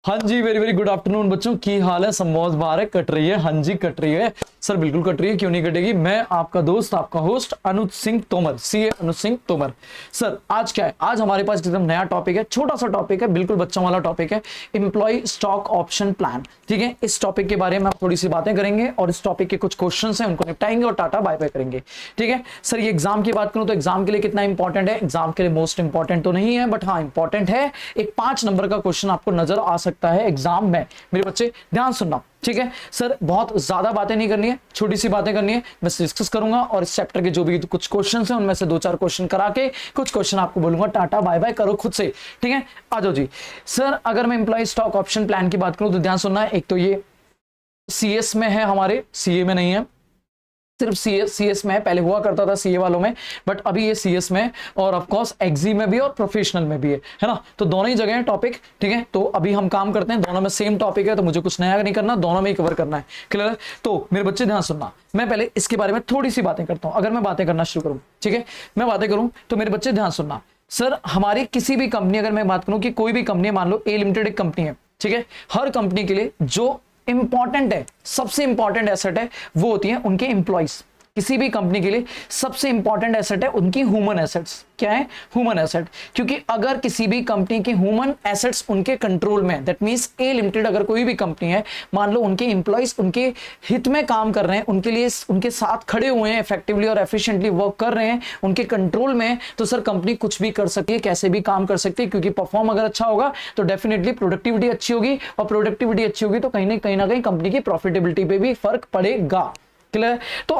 हाँ जी, very very good afternoon बच्चों। की हाल है? समोस बाहर है, कट रही है? हाँ जी कट रही है सर, बिल्कुल कट रही है, क्यों नहीं कटेगी। मैं आपका दोस्त, आपका होस्ट अनुज सिंह तोमर, सीए अनुज सिंह तोमर। सर आज क्या है? आज हमारे पास एकदम नया टॉपिक है, छोटा सा टॉपिक है, बिल्कुल बच्चों वाला टॉपिक है, एम्प्लॉय स्टॉक ऑप्शन प्लान। ठीक है, इस टॉपिक के बारे में आप थोड़ी सी बातें करेंगे और इस टॉपिक के कुछ क्वेश्चन हैं उनको निपटाएंगे और टाटा बाय बाय करेंगे। ठीक है सर, ये एग्जाम की बात करूं तो एग्जाम के लिए कितना इंपॉर्टेंट है? एग्जाम के लिए मोस्ट इंपॉर्टेंट तो नहीं है, बट हाँ इंपॉर्टेंट है। एक 5 नंबर का क्वेश्चन आपको नजर आ सकता है एग्जाम में। मेरे बच्चे ध्यान सुनना, ठीक है सर, बहुत ज्यादा बातें नहीं करनी है, छोटी सी बातें करनी है। मैं डिस्कस करूंगा और इस चैप्टर के जो भी कुछ क्वेश्चंस हैं उनमें से 2-4 क्वेश्चन करा के कुछ क्वेश्चन आपको बोलूंगा, टाटा बाय बाय करो खुद से। ठीक है, आ जाओ जी। सर अगर मैं एम्प्लॉय स्टॉक ऑप्शन प्लान की बात करूं तो ध्यान सुनना, एक तो ये सीएस में है, हमारे सीए में नहीं है, सिर्फ सीएस में है। पहले हुआ करता था सीए वालों में, बट अभी ये सीएस में और ऑफ कोर्स एक्जी में भी और प्रोफेशनल में भी है ना, तो दोनों ही जगह है टॉपिक। ठीक है, तो अभी हम काम करते हैं दोनों में, सेम टॉपिक है तो मुझे कुछ नया नहीं करना, दोनों में ही कवर करना है। क्लियर है? तो मेरे बच्चे ध्यान सुनना, मैं पहले इसके बारे में थोड़ी सी बातें करता हूं। अगर मैं बातें करना शुरू करूं, ठीक है, मैं बातें करूं तो मेरे बच्चे ध्यान सुनना। सर हमारी किसी भी कंपनी, अगर मैं बात करूं कि कोई भी कंपनी, मान लो ए लिमिटेड एक कंपनी है, ठीक है, हर कंपनी के लिए जो इंपॉर्टेंट है, सबसे इंपॉर्टेंट एसेट है, वो होती है उनके एम्प्लॉइज। किसी भी कंपनी के लिए सबसे इंपॉर्टेंट एसेट है उनकी ह्यूमन एसेट्स। क्या है? Human asset. क्योंकि अगर किसी भी कंपनी के ह्यूमन एसेट्स उनके कंट्रोल में, दैट मींस ए लिमिटेड अगर कोई भी कंपनी है, मान लो उनके एम्प्लॉइज उनके हित में काम कर रहे हैं, उनके लिए उनके साथ खड़े हुए हैं, इफेक्टिवली और एफिशिएंटली वर्क कर रहे हैं, उनके कंट्रोल में, तो सर कंपनी कुछ भी कर सकती है, कैसे भी काम कर सकती है। क्योंकि परफॉर्म अगर अच्छा होगा तो डेफिनेटली प्रोडक्टिविटी अच्छी होगी, और प्रोडक्टिविटी अच्छी होगी तो कहीं ना कहीं कंपनी की प्रॉफिटेबिलिटी पे भी फर्क पड़ेगा। क्लियर? तो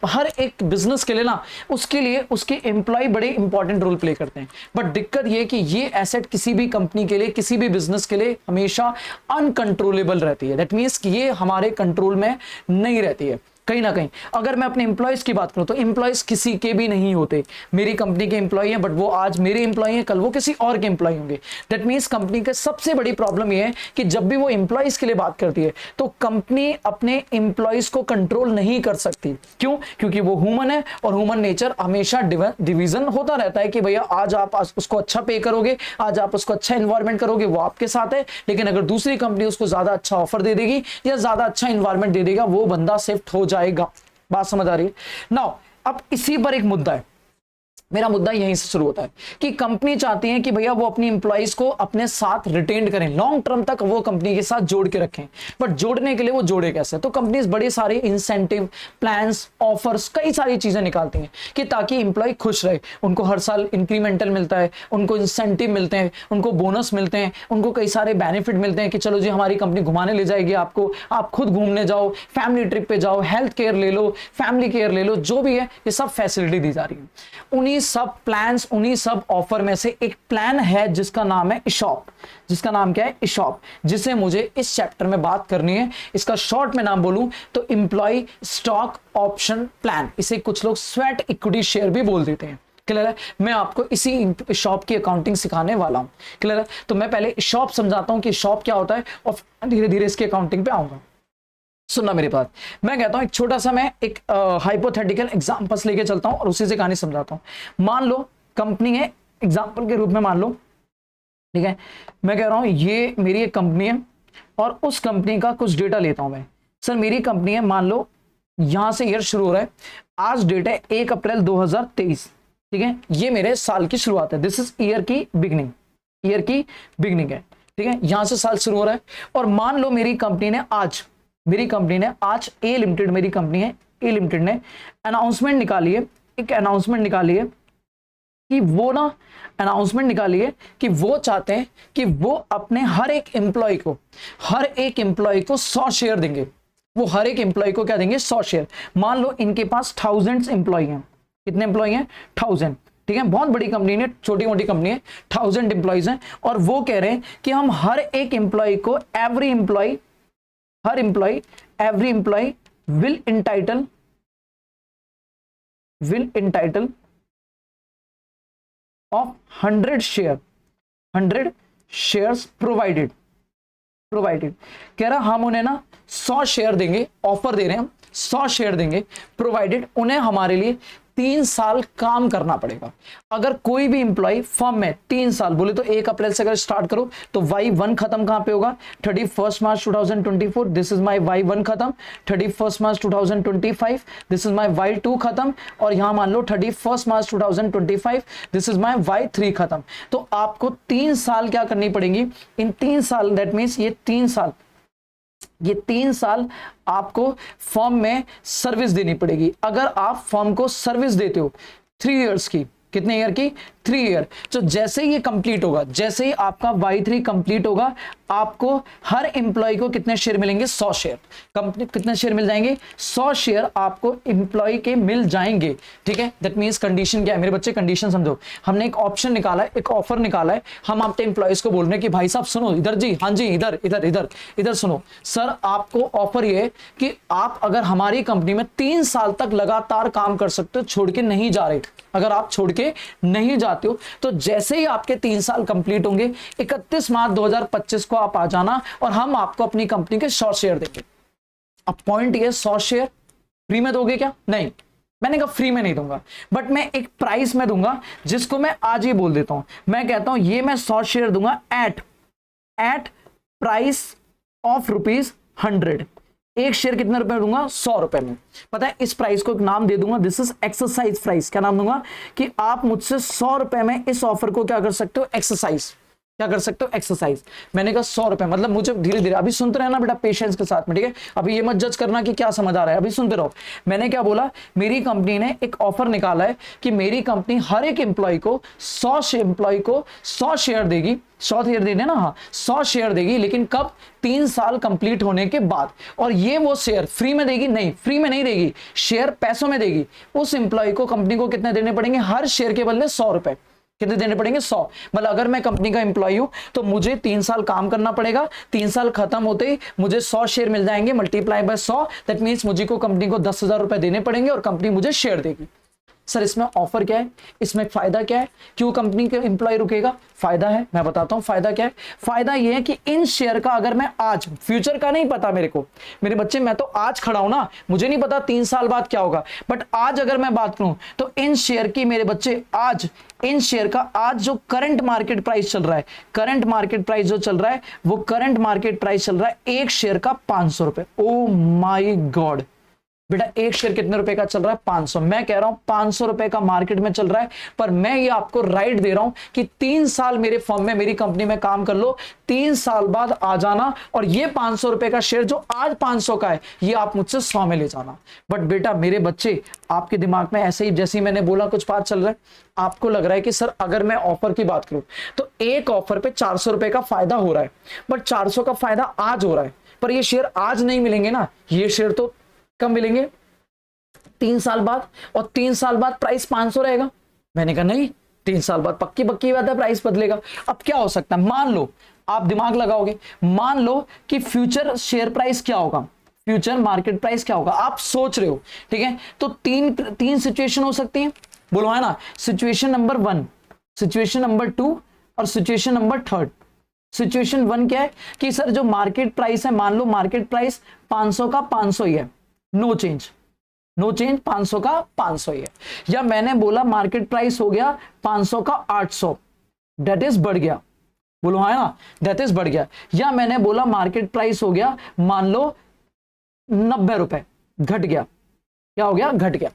हर एक बिजनेस के लिए ना, उसके लिए उसके एम्प्लॉय बड़े इंपॉर्टेंट रोल प्ले करते हैं। बट दिक्कत ये कि ये एसेट किसी भी कंपनी के लिए, किसी भी बिजनेस के लिए हमेशा अनकंट्रोलेबल रहती है। दैट मींस कि ये हमारे कंट्रोल में नहीं रहती है कहीं ना कहीं। अगर मैं अपने एम्प्लॉयज की बात करूं तो एम्प्लॉयज किसी के भी नहीं होते। मेरी कंपनी के एम्प्लॉय हैं, बट वो आज मेरे एम्प्लॉय हैं, कल वो किसी और के एम्प्लॉय होंगे। दैट मींस कंपनी का सबसे बड़ी प्रॉब्लम ये है कि जब भी वो एम्प्लॉयज के लिए बात करती है तो कंपनी अपने एम्प्लॉयज को कंट्रोल नहीं कर सकती। क्यों? क्योंकि वो ह्यूमन है और ह्यूमन नेचर हमेशा डिवीजन होता रहता है कि भैया आज आप उसको अच्छा पे करोगे, आज आप उसको अच्छा एनवायरमेंट करोगे, वो आपके साथ है। लेकिन अगर दूसरी कंपनी उसको ज्यादा अच्छा ऑफर दे देगी या ज्यादा अच्छा एनवायरमेंट दे देगा, वो बंदा शिफ्ट हो जाएगा। बात समझ आ रही है? नाउ अब इसी पर एक मुद्दा है, मेरा मुद्दा यहीं से शुरू होता है कि कंपनी चाहती है कि भैया वो अपनी इंप्लॉइज को अपने साथ रिटेन करें, लॉन्ग टर्म तक वो कंपनी के साथ जोड़ के रखें। बट जोड़ने के लिए वो जोड़े कैसे? तो कंपनीज बड़े सारे इंसेंटिव प्लान्स, ऑफर्स, कई सारी चीजें निकालती हैं कि ताकि इंप्लॉय खुश रहे। उनको हर साल इंक्रीमेंटल मिलता है, उनको इंसेंटिव मिलते हैं, उनको बोनस मिलते हैं, उनको कई सारे बेनिफिट मिलते हैं कि चलो जी हमारी कंपनी घुमाने ले जाएगी आपको, आप खुद घूमने जाओ, फैमिली ट्रिप पे जाओ, हेल्थ केयर ले लो, फैमिली केयर ले लो, जो भी है ये सब फैसिलिटी दी जा रही है। उन्हीं सब प्लान्स, उन्हीं सब ऑफर में से एक प्लान है जिसका नाम है इशॉप। जिसका नाम क्या है? इशॉप, जिसे मुझे इस चैप्टर में बात करनी है। इसका शॉर्ट में नाम बोलूं तो एम्प्लॉय स्टॉक ऑप्शन प्लान, इसे कुछ लोग स्वेट इक्विटी शेयर भी बोल देते हैं। क्लियर है? मैं आपको इसी शॉप की अकाउंटिंग सिखाने वाला हूं। क्लियर है? तो मैं पहले शॉप समझाता हूं कि शॉप क्या होता है और धीरे धीरे इसकी अकाउंटिंग पे आऊंगा। सुनना मेरी बात, मैं कहता हूं एक छोटा सा, मैं एक हाइपोथेटिकल एग्जांपल लेके चलता हूं और उसी से कहानी समझाता हूं। मान लो कंपनी है, एग्जांपल के रूप में मान लो, ठीक है, मैं कह रहा हूं ये मेरी एक कंपनी है और उस कंपनी का कुछ डेटा लेता हूं मैं। सर मेरी कंपनी है, मान लो यहां से ईयर शुरू हो रहा है, आज डेट है 1 अप्रैल 2023, ठीक है, ये मेरे साल की शुरुआत है, दिस इज ईयर की बिगनिंग, ईयर की बिगनिंग है, ठीक है, यहां से साल शुरू हो रहा है। और मान लो मेरी कंपनी ने आज ए लिमिटेड, मेरी कंपनी है ए लिमिटेड ने अनाउंसमेंट निकाली है, एक अनाउंसमेंट निकाली है कि वो ना, अनाउंसमेंट निकाली है कि वो चाहते हैं कि वो अपने हर एक एम्प्लॉय को 100 शेयर देंगे। वो हर एक एम्प्लॉय को क्या देंगे? 100 शेयर। मान लो इनके पास 1000 एम्प्लॉय हैं। कितने एम्प्लॉय हैं? 1000। ठीक है, बहुत बड़ी कंपनी है, छोटी मोटी कंपनी है, 1000 एम्प्लॉयज हैं और वो कह रहे हैं कि हम हर एक एम्प्लॉय को, every employee will entitle of 100 shares provided। कह रहा हम उन्हें ना 100 शेयर देंगे, ऑफर दे रहे हैं हम 100 शेयर देंगे, प्रोवाइडेड उन्हें हमारे लिए 3 साल काम करना पड़ेगा। अगर कोई भी इंप्लॉय फर्म में 3 साल बोले तो 1 अप्रैल से अगर स्टार्ट करो तो Y1 खत्म कहां पे होगा 31 मार्च 2024, दिस इज माय Y1 खत्म। 31 मार्च 2025 दिस इज माय Y2 खत्म, और यहां मान लो 31 मार्च 2025 दिस इज माय Y3 खत्म। तो आपको 3 साल क्या करनी पड़ेगी, इन 3 साल दैट मीन्स ये 3 साल आपको फर्म में सर्विस देनी पड़ेगी। अगर आप फर्म को सर्विस देते हो 3 इयर्स की, कितने ईयर की 3 ईयर, तो जैसे ही ये कंप्लीट होगा, जैसे ही आपका Y3 कंप्लीट होगा, आपको हर एम्प्लॉय को कितने शेयर मिलेंगे 100 शेयर। कंपनी कितने शेयर मिल जाएंगे 100 शेयर आपको एम्प्लॉय के मिल जाएंगे। ठीक है, दैट मींस कंडीशन क्या है मेरे बच्चे, कंडीशन समझो। हमने एक ऑप्शन निकाला है, एक ऑफर निकाला है, हम आपके एम्प्लॉयज को बोल रहे हैं कि भाई साहब सुनो इधर जी, हाँ जी इधर इधर इधर इधर सुनो सर, आपको ऑफर ये है कि आप अगर हमारी कंपनी में 3 साल तक लगातार काम कर सकते हो, छोड़ के नहीं जा रहे। अगर आप छोड़ के नहीं जाते हो तो जैसे ही आपके 3 साल कंप्लीट होंगे 31 मार्च 2025 को आप आ जाना और हम आपको अपनी कंपनी के 100 शेयर देंगे। अब पॉइंट ये 100 शेयर फ्री में दोगे क्या? नहीं, मैंने कहा फ्री में नहीं दूंगा, बट मैं एक प्राइस में दूंगा जिसको मैं आज ही बोल देता हूं। मैं कहता हूं ये मैं 100 शेयर दूंगा एट प्राइस ऑफ ₹100। एक शेयर कितने रुपए में दूंगा 100 रुपए में। पता है इस प्राइस को एक नाम दे दूंगा, दिस इज एक्सरसाइज प्राइस। क्या नाम दूंगा कि आप मुझसे 100 रुपए में इस ऑफर को क्या कर सकते हो, एक्सरसाइज। क्या कर सकते हो, एक्सरसाइज। मैंने कहा 100 रुपए, मतलब मुझे धीरे धीरे अभी सुनते रहना बेटा पेशेंस के साथ में, ठीक है। अभी ये मत जज करना कि क्या समझ आ रहा है, अभी सुनते रहो। मैंने क्या बोला, मेरी कंपनी ने एक ऑफर निकाला है कि मेरी कंपनी हर एक एम्प्लॉय को 100 शेयर देगी, 100 शेयर दे देना, हाँ 100 शेयर देगी, लेकिन कब, 3 साल कंप्लीट होने के बाद। और ये वो शेयर फ्री में देगी? नहीं, फ्री में नहीं देगी, शेयर पैसों में देगी। उस एम्प्लॉय को, कंपनी को कितने देने पड़ेंगे, हर शेयर के बदले 100 रुपए। कितने देने पड़ेंगे 100। मतलब अगर मैं कंपनी का एम्प्लॉय हूं तो मुझे 3 साल काम करना पड़ेगा, 3 साल खत्म होते ही मुझे 100 शेयर मिल जाएंगे, मल्टीप्लाई बाय 100, दैट मींस मुझे को कंपनी को 10,000 रुपए देने पड़ेंगे और कंपनी मुझे शेयर देगी। सर इसमें ऑफर क्या है, इसमें फायदा क्या है, क्यों कंपनी के एम्प्लॉय रुकेगा? फायदा है, मैं बताता हूं फायदा क्या है। फायदा ये है कि इन शेयर का अगर मैं आज, फ्यूचर का नहीं पता मेरे को, मेरे बच्चे मैं तो आज खड़ा हूं ना, मुझे नहीं पता 3 साल बाद क्या होगा, बट आज अगर मैं बात करूं तो इन शेयर की, मेरे बच्चे आज इन शेयर का आज जो करंट मार्केट प्राइस चल रहा है, करंट मार्केट प्राइस जो चल रहा है वो करंट मार्केट प्राइस चल रहा है एक शेयर का 500 रुपए। ओ माई गॉड बेटा, एक शेयर कितने रुपए का चल रहा है? 500। मैं कह रहा हूं 500 रुपए का मार्केट में चल रहा है, पर मैं ये आपको राइट दे रहा हूं कि 3 साल मेरे फर्म में, मेरी कंपनी में काम कर लो, 3 साल बाद आ जाना और ये 500 रुपए का शेयर जो आज 500 का है ये आप मुझसे 100 में ले जाना। बट बेटा मेरे बच्चे, आपके दिमाग में ऐसे ही, जैसे ही मैंने बोला कुछ बात चल रहा है, आपको लग रहा है कि सर अगर मैं ऑफर की बात करूं तो एक ऑफर पे 400 रुपए का फायदा हो रहा है, बट 400 का फायदा आज हो रहा है, पर ये शेयर आज नहीं मिलेंगे ना, ये शेयर तो कब मिलेंगे? 3 साल बाद, और 3 साल बाद प्राइस 500 रहेगा। मैंने कहा नहीं, 3 साल बाद पक्की बात है प्राइस बदलेगा। अब क्या हो सकता है, मान लो आप दिमाग लगाओगे, मान लो कि फ्यूचर शेयर प्राइस क्या होगा, फ्यूचर मार्केट प्राइस क्या होगा, आप सोच रहे हो, ठीक है। तो तीन सिचुएशन हो सकती है, बोलो है ना, सिचुएशन नंबर 1, सिचुएशन नंबर 2 और सिचुएशन नंबर 3। सिचुएशन 1 क्या है कि सर जो मार्केट प्राइस है, मान लो मार्केट प्राइस 500 का 500 ही है, नो चेंज 500 का 500 ही है। या मैंने बोला मार्केट प्राइस हो गया 500 का 800, दैट इज बढ़ गया, बोलो है ना, दैट इज बढ़ गया। या मैंने बोला मार्केट प्राइस हो गया मान लो 90 रुपए, घट गया, क्या हो गया, घट गया,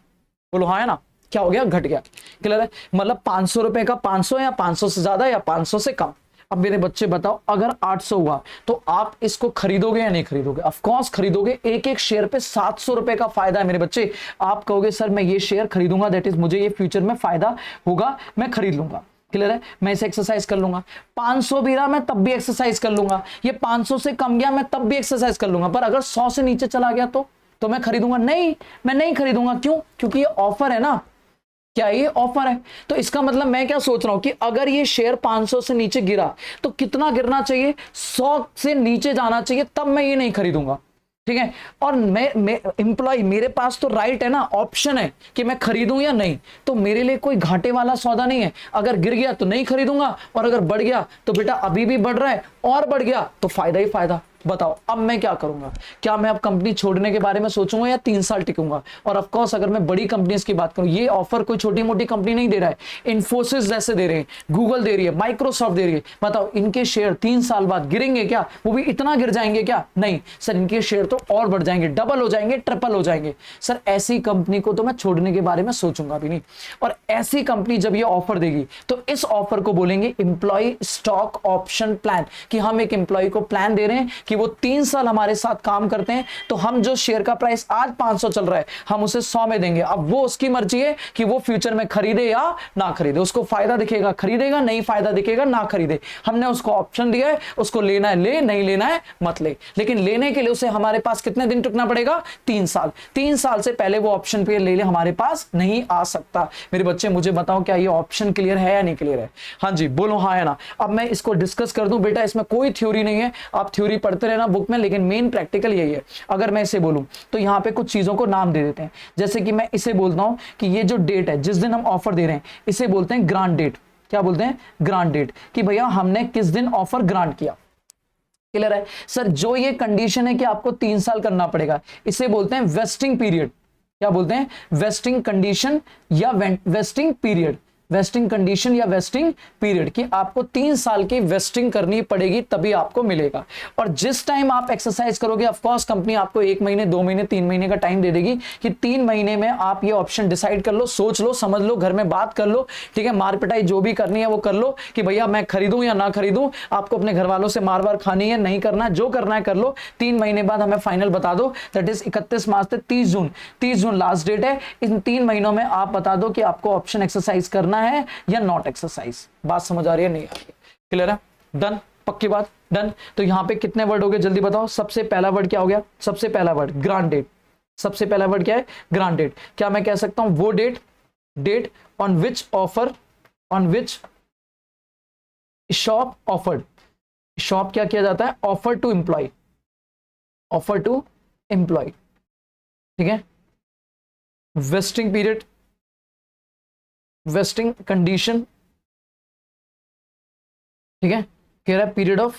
बोलो है ना, क्या हो गया, घट गया। क्लियर है, मतलब 500 रुपए का 500 या 500 से ज्यादा या 500 से कम। अब मेरे बच्चे बताओ, अगर 800 हुआ तो आप इसको खरीदोगे या नहीं खरीदोगे? ऑफ कोर्स खरीदोगे। एक एक शेयर पे 700 रुपए का फायदा है मेरे बच्चे। आप कहोगे सर मैं ये शेयर खरीदूंगा, दैट इज मुझे ये फ्यूचर में फायदा होगा, मैं खरीद लूंगा। क्लियर है, मैं इसे एक्सरसाइज कर लूंगा। 500 भी रहा मैं तब भी एक्सरसाइज कर लूंगा, ये 500 से कम गया मैं तब भी एक्सरसाइज कर लूंगा, पर अगर 100 से नीचे चला गया तो मैं खरीदूंगा? नहीं, मैं नहीं खरीदूंगा। क्यों? क्योंकि ये ऑफर है ना, क्या ये ऑफर है। तो इसका मतलब मैं क्या सोच रहा हूं कि अगर ये शेयर 500 से नीचे गिरा तो कितना गिरना चाहिए, 100 से नीचे जाना चाहिए, तब मैं ये नहीं खरीदूंगा। ठीक है, और मैं एम्प्लॉय, मेरे पास तो राइट है ना, ऑप्शन है कि मैं खरीदूं या नहीं। तो मेरे लिए कोई घाटे वाला सौदा नहीं है। अगर गिर गया तो नहीं खरीदूंगा, और अगर बढ़ गया तो बेटा अभी भी बढ़ रहा है और बढ़ गया तो फायदा ही फायदा। बताओ अब मैं क्या करूंगा, क्या मैं अब कंपनी छोड़ने के बारे में सोचूंगा या 3 साल टिकूंगा। और ऑफ कोर्स अगर मैं बड़ी कंपनीज की बात करूं, ये ऑफर कोई छोटी मोटी कंपनी नहीं दे रहा है, इन्फोसिस जैसे दे रहे हैं, गूगल दे रही है, माइक्रोसॉफ्ट दे रही है। बताओ इनके शेयर 3 साल बाद गिरेंगे क्या? वो भी इतना गिर जाएंगे क्या? नहीं सर, इनके शेयर तो और बढ़ जाएंगे, डबल हो जाएंगे, ट्रिपल हो जाएंगे। सर ऐसी कंपनी को तो मैं छोड़ने के बारे में सोचूंगा भी नहीं। और ऐसी कंपनी जब ये ऑफर देगी तो इस ऑफर को बोलेंगे एम्प्लॉय स्टॉक ऑप्शन प्लान, कि हम एक एम्प्लॉय को प्लान दे रहे हैं कि वो 3 साल हमारे साथ काम करते हैं तो हम जो शेयर का प्राइस आज 500 चल रहा है हम उसे 100 में देंगे। अब वो उसकी मर्जी है कि वो फ्यूचर में खरीदे या ना खरीदे, उसको फायदा दिखेगा खरीदेगा, नहीं फायदा दिखेगा ना खरीदे। हमने उसको ऑप्शन दिया है, उसको लेना है ले, नहीं लेना है मत ले। लेकिन लेने के लिए उसे हमारे पास कितने दिन टिकना पड़ेगा? 3 साल। 3 साल से पहले वो ऑप्शन पे ले ले हमारे पास नहीं आ सकता। मेरे बच्चे मुझे बताओ क्या ये ऑप्शन क्लियर है या नहीं क्लियर है? हाँ जी बोलो हाँ या ना। अब मैं इसको डिस्कस कर दूं बेटा, इसमें कोई थ्योरी नहीं है, आप थ्योरी पढ़ते रहना बुक में, लेकिन मेन प्रैक्टिकल यही है। अगर मैं इसे बोलूं तो यहां पे कुछ चीजों को नाम दे देते हैं, जैसे कि मैं इसे बोलता हूं कि ये जो डेट है जिस दिन हम ऑफर दे रहे हैं इसे बोलते हैं ग्रांट डेट। क्या बोलते हैं? ग्रांट डेट, कि भैया हमने किस दिन ऑफर ग्रांट किया। क्लियर है सर? जो ये कंडीशन है कि आपको 3 साल करना पड़ेगा इसे बोलते हैं वेस्टिंग पीरियड। क्या बोलते हैं? वेस्टिंग कंडीशन या वेस्टिंग पीरियड। वेस्टिंग कंडीशन या वेस्टिंग पीरियड, कि आपको 3 साल की वेस्टिंग करनी पड़ेगी तभी आपको मिलेगा। और जिस टाइम आप एक्सरसाइज करोगे ऑफ कोर्स कंपनी आपको 1 महीने 2 महीने 3 महीने का टाइम दे देगी कि 3 महीने में आप ये ऑप्शन डिसाइड कर लो, सोच लो, समझ लो, घर में बात कर लो, ठीक है, मार पिटाई जो भी करनी है वो कर लो कि भैया मैं खरीदूं या ना खरीदूं। आपको अपने घर वालों से मार वार खानी है, नहीं करना, जो करना है कर लो। 3 महीने बाद हमें फाइनल बता दो, दैट इज 31 मार्च से 30 जून। 30 जून लास्ट डेट है। इन 3 महीनों में आप बता दो कि आपको ऑप्शन एक्सरसाइज करना है या नॉट एक्सरसाइज। बात समझ आ रही है नहीं आ रही है? क्लियर है? डन? पक्की बात? डन। तो यहां पे कितने वर्ड हो गए जल्दी बताओ। सबसे पहला वर्ड क्या हो गया? सबसे पहला वर्ड ग्रांट डेट। सबसे पहला वर्ड क्या है? Grant date. क्या मैं कह सकता हूं वो date on which offer, on which ESOP offered. ESOP क्या किया जाता है? Offer to employee, offer to employee, ठीक है। वेस्टिंग पीरियड, वेस्टिंग कंडीशन, ठीक है, कह रहा है पीरियड ऑफ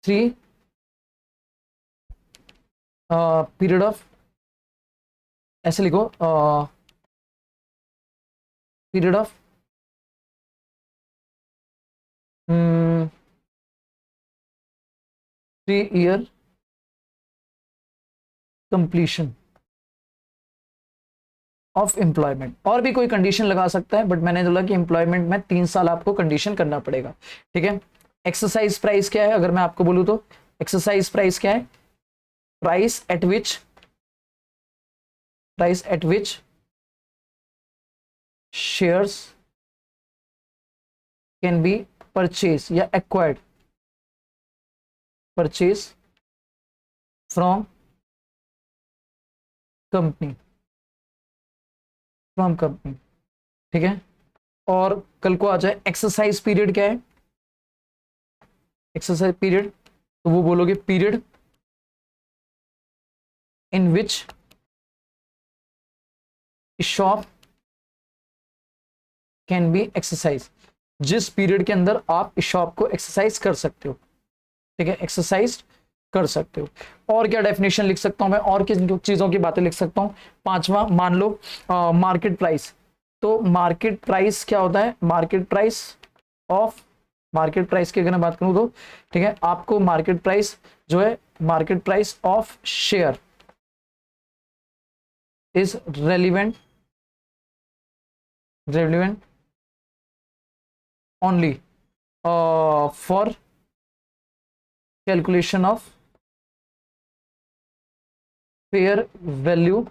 3 पीरियड ऑफ, ऐसे लिखो period of 3 year completion of employment. और भी कोई कंडीशन लगा सकता है बट मैंने बोला कि एम्प्लॉयमेंट में 3 साल आपको कंडीशन करना पड़ेगा, ठीक है। एक्सरसाइज प्राइस क्या है? अगर मैं आपको बोलूं तो एक्सरसाइज प्राइस क्या है? Price at which shares can be purchase या acquired, purchase from company, from company, ठीक है। और कल को आ जाए एक्सरसाइज पीरियड क्या है? एक्सरसाइज पीरियड तो वो बोलोगे period in which shop can be exercise, जिस पीरियड के अंदर आप इस शॉप को एक्सरसाइज कर सकते हो, ठीक है, एक्सरसाइज कर सकते हो। और क्या डेफिनेशन लिख सकता हूं मैं? और किस चीजों की बातें लिख सकता हूं? 5वां मान लो मार्केट प्राइस। तो मार्केट प्राइस क्या होता है? Market price of, market price की अगर मैं बात करूं तो ठीक है, आपको मार्केट प्राइस जो है, market price of share is relevant only for calculation of fair value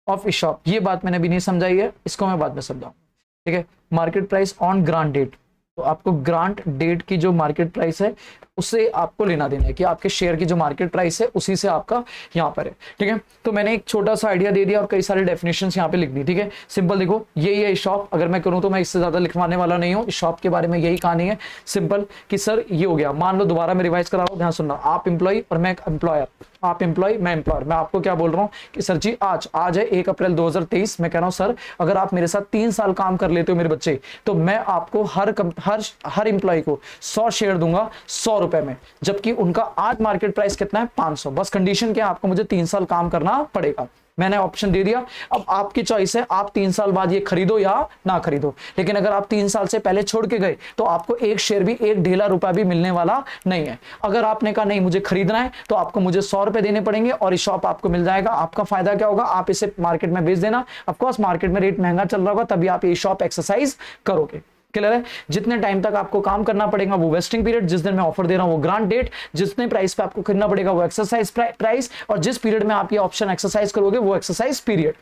of shop. ये बात मैंने अभी नहीं समझाई है, इसको मैं बाद में समझाऊं, ठीक है। Market price on grant date, तो आपको ग्रांट डेट की जो मार्केट प्राइस है उससे आपको लेना देना है कि आपके शेयर की जो मार्केट प्राइस है उसी से आपका यहाँ पर है, ठीक है। तो मैंने एक छोटा सा आइडिया दे दिया और कई सारे डेफिनेशंस यहाँ पे लिख दी, ठीक है। सिंपल देखो, यही है शॉप। अगर मैं करूँ तो मैं इससे ज्यादा लिखवाने वाला नहीं हूँ। इस शॉप के बारे में यही कहानी है, सिंपल कि सर ये हो गया। मान लो दोबारा मैं रिवाइज करा रहा हूँ, ध्यान सुनना। आप एम्प्लॉय और मैं एम्प्लॉयर, आप एम्प्लॉय मैं एम्प्लॉयर। मैं आपको क्या बोल रहा हूँ कि सर जी आज है 1 अप्रैल 2023। मैं कह रहा हूँ सर अगर आप मेरे साथ 3 साल काम कर लेते हो मेरे बच्चे, तो मैं आपको हर एम्प्लॉय को 100 शेयर दूंगा 100 रुपए में, जबकि उनका आज मार्केट प्राइस कितना है 500। बस कंडीशन क्या है, आपको मुझे 3 साल काम करना पड़ेगा। मैंने ऑप्शन दे दिया, अब आपकी चॉइस है, आप 3 साल बाद ये खरीदो या ना खरीदो। लेकिन अगर आप 3 साल से पहले छोड़ के गए तो आपको एक शेयर भी, एक ढेला रुपया भी मिलने वाला नहीं है। अगर आपने कहा नहीं मुझे खरीदना है, तो आपको मुझे 100 रुपए देने पड़ेंगे और ये शॉप आपको मिल जाएगा। आपका फायदा क्या होगा, आप इसे मार्केट में बेच देना। ऑफकोर्स मार्केट में रेट महंगा चल रहा होगा, तभी आप ये शॉप एक्सरसाइज करोगे। क्लियर है। जितने टाइम तक आपको काम करना पड़ेगा वो वेस्टिंग पीरियड, जिस दिन मैं ऑफर दे रहा हूं वो ग्रांट डेट, जितने प्राइस पे आपको खरीदना पड़ेगा वो एक्सरसाइज प्राइस, और जिस पीरियड में आप ये ऑप्शन एक्सरसाइज करोगे वो एक्सरसाइज पीरियड।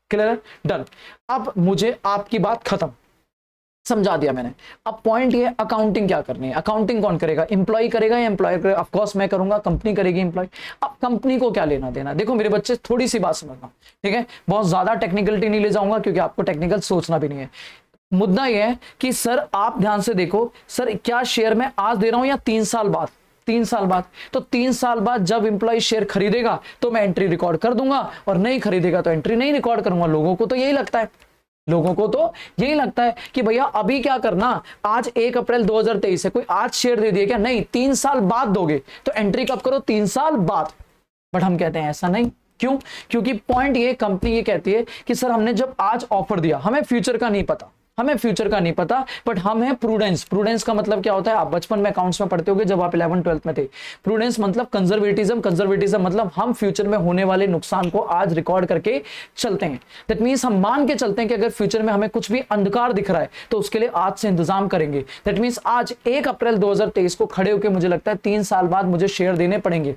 क्लियर है, डन। अब मुझे आपकी बात खत्म, समझा दिया मैंने। अब पॉइंट ये, अकाउंटिंग क्या करनी है। अकाउंटिंग कौन करेगा, एम्प्लॉय करेगा या एम्प्लॉयर करेगा? ऑफ कोर्स मैं करूंगा, कंपनी करेगी एम्प्लॉय। अब कंपनी को क्या लेना देना, देखो मेरे बच्चे थोड़ी सी बात समझना, ठीक है। बहुत ज्यादा टेक्निकलिटी नहीं ले जाऊंगा क्योंकि आपको टेक्निकल सोचना भी नहीं है। मुद्दा यह है कि सर आप ध्यान से देखो, सर क्या शेयर मैं आज दे रहा हूं या 3 साल बाद? 3 साल बाद। तो 3 साल बाद जब एम्प्लॉय शेयर खरीदेगा तो मैं एंट्री रिकॉर्ड कर दूंगा, और नहीं खरीदेगा तो एंट्री नहीं रिकॉर्ड करूंगा। लोगों को तो यही लगता है, लोगों को तो यही लगता है कि भैया अभी क्या करना, आज 1 अप्रैल 2023 है, कोई आज शेयर दे दिए क्या? नहीं, 3 साल बाद दोगे तो एंट्री कब करो? 3 साल बाद। बट हम कहते हैं ऐसा नहीं। क्यों? क्योंकि पॉइंट ये, कंपनी ये कहती है कि सर हमने जब आज ऑफर दिया, हमें फ्यूचर का नहीं पता, हमें फ्यूचर का नहीं पता, बट हम है प्रूडेंस। प्रूडेंस का मतलब क्या होता है, आप बचपन में अकाउंट्स में पढ़ते होगे जब आप 11th-12th में थे। प्रूडेंस मतलब कंजर्वेटिज्म, कंजर्वेटिज्म मतलब हम फ्यूचर में होने वाले नुकसान को आज रिकॉर्ड करके चलते हैं। दैट मींस हम मान के चलते हैं कि अगर फ्यूचर में हमें कुछ भी अंधकार दिख रहा है तो उसके लिए आज से इंतजाम करेंगे। दैट मींस आज 1 अप्रैल 2023 को खड़े होकर मुझे लगता है 3 साल बाद मुझे शेयर देने पड़ेंगे,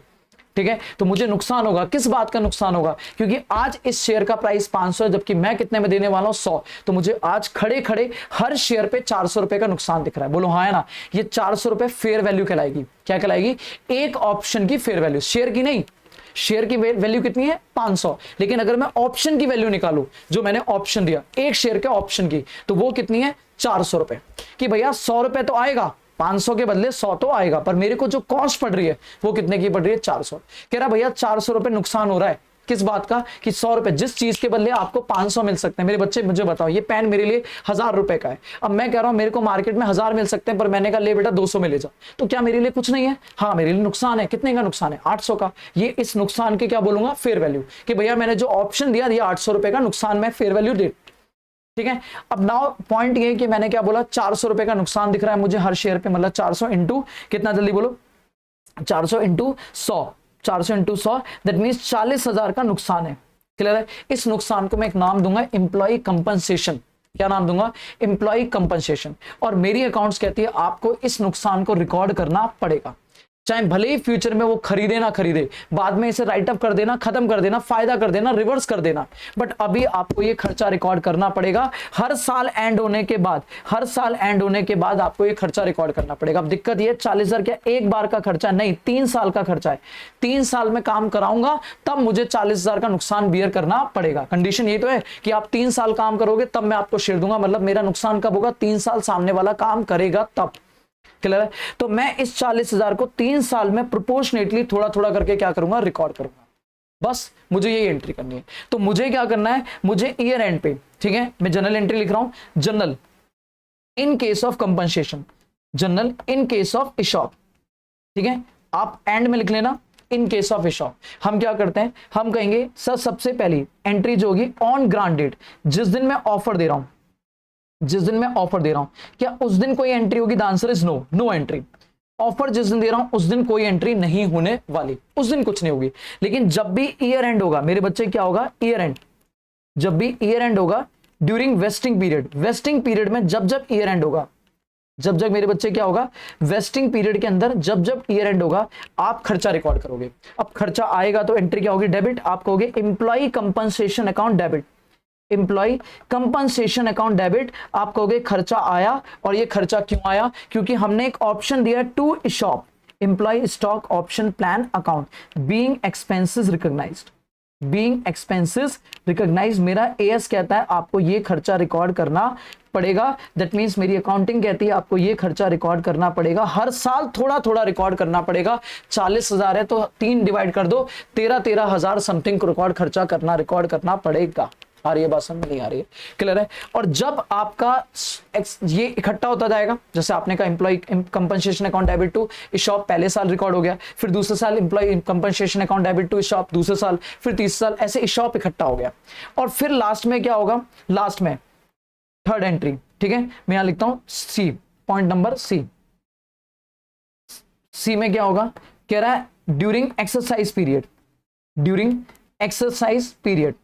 ठीक है। तो मुझे नुकसान होगा, किस बात का नुकसान होगा? क्योंकि आज इस शेयर का प्राइस 500 है, जबकि मैं कितने में देने वाला हूं 100। तो मुझे आज खड़े खड़े हर शेयर पे 400 रुपए का नुकसान दिख रहा है। बोलो हाँ है ना। ये 400 रुपए फेयर वैल्यू कहलाएगी। क्या कहलाएगी? एक ऑप्शन की फेयर वैल्यू, शेयर की नहीं। शेयर की वैल्यू कितनी है? 500। लेकिन अगर मैं ऑप्शन की वैल्यू निकालू, जो मैंने ऑप्शन दिया एक शेयर के ऑप्शन की, तो वो कितनी है? 400 रुपए। कि भैया 100 रुपए तो आएगा, 500 के बदले 100 तो आएगा, पर मेरे को जो कॉस्ट पड़ रही है वो कितने की पड़ रही है? 400। कह रहा भैया 400 रुपए नुकसान हो रहा है। किस बात का? कि 100 रुपए, जिस चीज के बदले आपको 500 मिल सकते हैं। मेरे बच्चे मुझे बताओ, ये पेन मेरे लिए 1000 रुपए का है, अब मैं कह रहा हूं मेरे को मार्केट में 1000 मिल सकते हैं, पर मैंने कहा ले बेटा 200 में ले जा, तो क्या मेरे लिए कुछ नहीं है? हाँ मेरे लिए नुकसान है। कितने का नुकसान है? 800 का। ये इस नुकसान के क्या बोलूंगा? Fair value. कि भैया मैंने जो ऑप्शन दिया 800 रुपए का नुकसान में फेयर वैल्यू दे, ठीक है। अब नाउ पॉइंट ये कि मैंने क्या बोला, 400 रुपए का नुकसान दिख रहा है मुझे हर शेयर पे, मतलब 400 इंटू कितना, जल्दी बोलो, 400 इंटू 100, 400 इंटू 100, दैट मीन्स 40,000 का नुकसान है। क्लियर है। इस नुकसान को मैं एक नाम दूंगा एम्प्लॉय कंपनसेशन। क्या नाम दूंगा? Employee compensation. और मेरी अकाउंट्स कहती है आपको इस नुकसान को रिकॉर्ड करना पड़ेगा, चाहे भले ही फ्यूचर में वो खरीदे ना खरीदे, बाद में इसे राइट अप कर देना, खत्म कर देना, फायदा कर देना, रिवर्स कर देना, बट अभी आपको ये खर्चा रिकॉर्ड करना पड़ेगा। हर साल एंड होने के बाद, हर साल एंड होने के बाद आपको ये खर्चा रिकॉर्ड करना पड़ेगा। अब दिक्कत ये 40,000 क्या एक बार का खर्चा नहीं, 3 साल का खर्चा है। 3 साल में काम कराऊंगा तब मुझे 40,000 का नुकसान बियर करना पड़ेगा। कंडीशन ये तो है कि आप 3 साल काम करोगे तब मैं आपको शेयर दूंगा, मतलब मेरा नुकसान कब होगा? 3 साल सामने वाला काम करेगा तब। क्लियर है। तो मैं इस 40,000 को 3 साल में प्रोपोर्शनेटली थोड़ा थोड़ा करके क्या करूंगा? रिकॉर्ड करूंगा। बस मुझे यही एंट्री करनी है। तो मुझे क्या करना है? मुझे ईयर एंड पे, ठीक है, मैं जनरल एंट्री लिख रहा हूं, general in case of compensation, general in case of Aesop, ठीक है। आप एंड में लिख लेना इन केस ऑफ इशॉप। हम क्या करते हैं? हम कहेंगे सर सबसे पहली एंट्री जो होगी ऑन ग्रांट डेट, जिस दिन मैं ऑफर दे रहा हूं, जिस दिन मैं ऑफर दे रहा हूं, क्या उस दिन कोई एंट्री होगी? The answer is no, no entry. Offer जिस दिन दे रहा हूं उस दिन कोई एंट्री नहीं होने वाली, उस दिन कुछ नहीं होगी। लेकिन जब भी ईयर एंड होगा मेरे बच्चे, क्या होगा? Year and. जब भी ईयर एंड होगा during vesting period, vesting period में जब जब ईयर एंड होगा, जब जब मेरे बच्चे क्या होगा? वेस्टिंग पीरियड के अंदर जब जब ईयर एंड होगा आप खर्चा रिकॉर्ड करोगे। अब खर्चा आएगा तो एंट्री क्या होगी? डेबिट। आप कहोगे employ compensation account debit, employee compensation account debit. आप कहोगे खर्चा आया, और ये खर्चा क्यों आया? क्योंकि हमने एक ऑप्शन दिया to ESOP, employee stock option plan account being expenses recognized, being expenses recognized. मेरा एएस कहता है आपको ये खर्चा रिकॉर्ड करना पड़ेगा, दैट मींस मेरी अकाउंटिंग कहती है आपको ये खर्चा रिकॉर्ड करना पड़ेगा, हर साल थोड़ा थोड़ा रिकॉर्ड करना पड़ेगा। 40,000 है तो 3 डिवाइड कर दो, 13,000 समथिंग रिकॉर्ड करना पड़ेगा। आ रही है बात समझ में? नहीं आ रही है? क्लियर है? और जब आपका ये इकट्ठा होता जाएगा, जैसे आपने कहा employee compensation account debit to ESOP पहले साल रिकॉर्ड हो गया, फिर दूसरे साल employee compensation account debit to ESOP दूसरे साल, फिर तीसरे साल, ऐसे शॉप इकट्ठा हो गया। और फिर लास्ट में क्या होगा? लास्ट में थर्ड एंट्री, ठीक है, मैं यहां लिखता हूं सी, पॉइंट नंबर सी। सी में क्या होगा? कह रहा है during exercise period, during exercise period,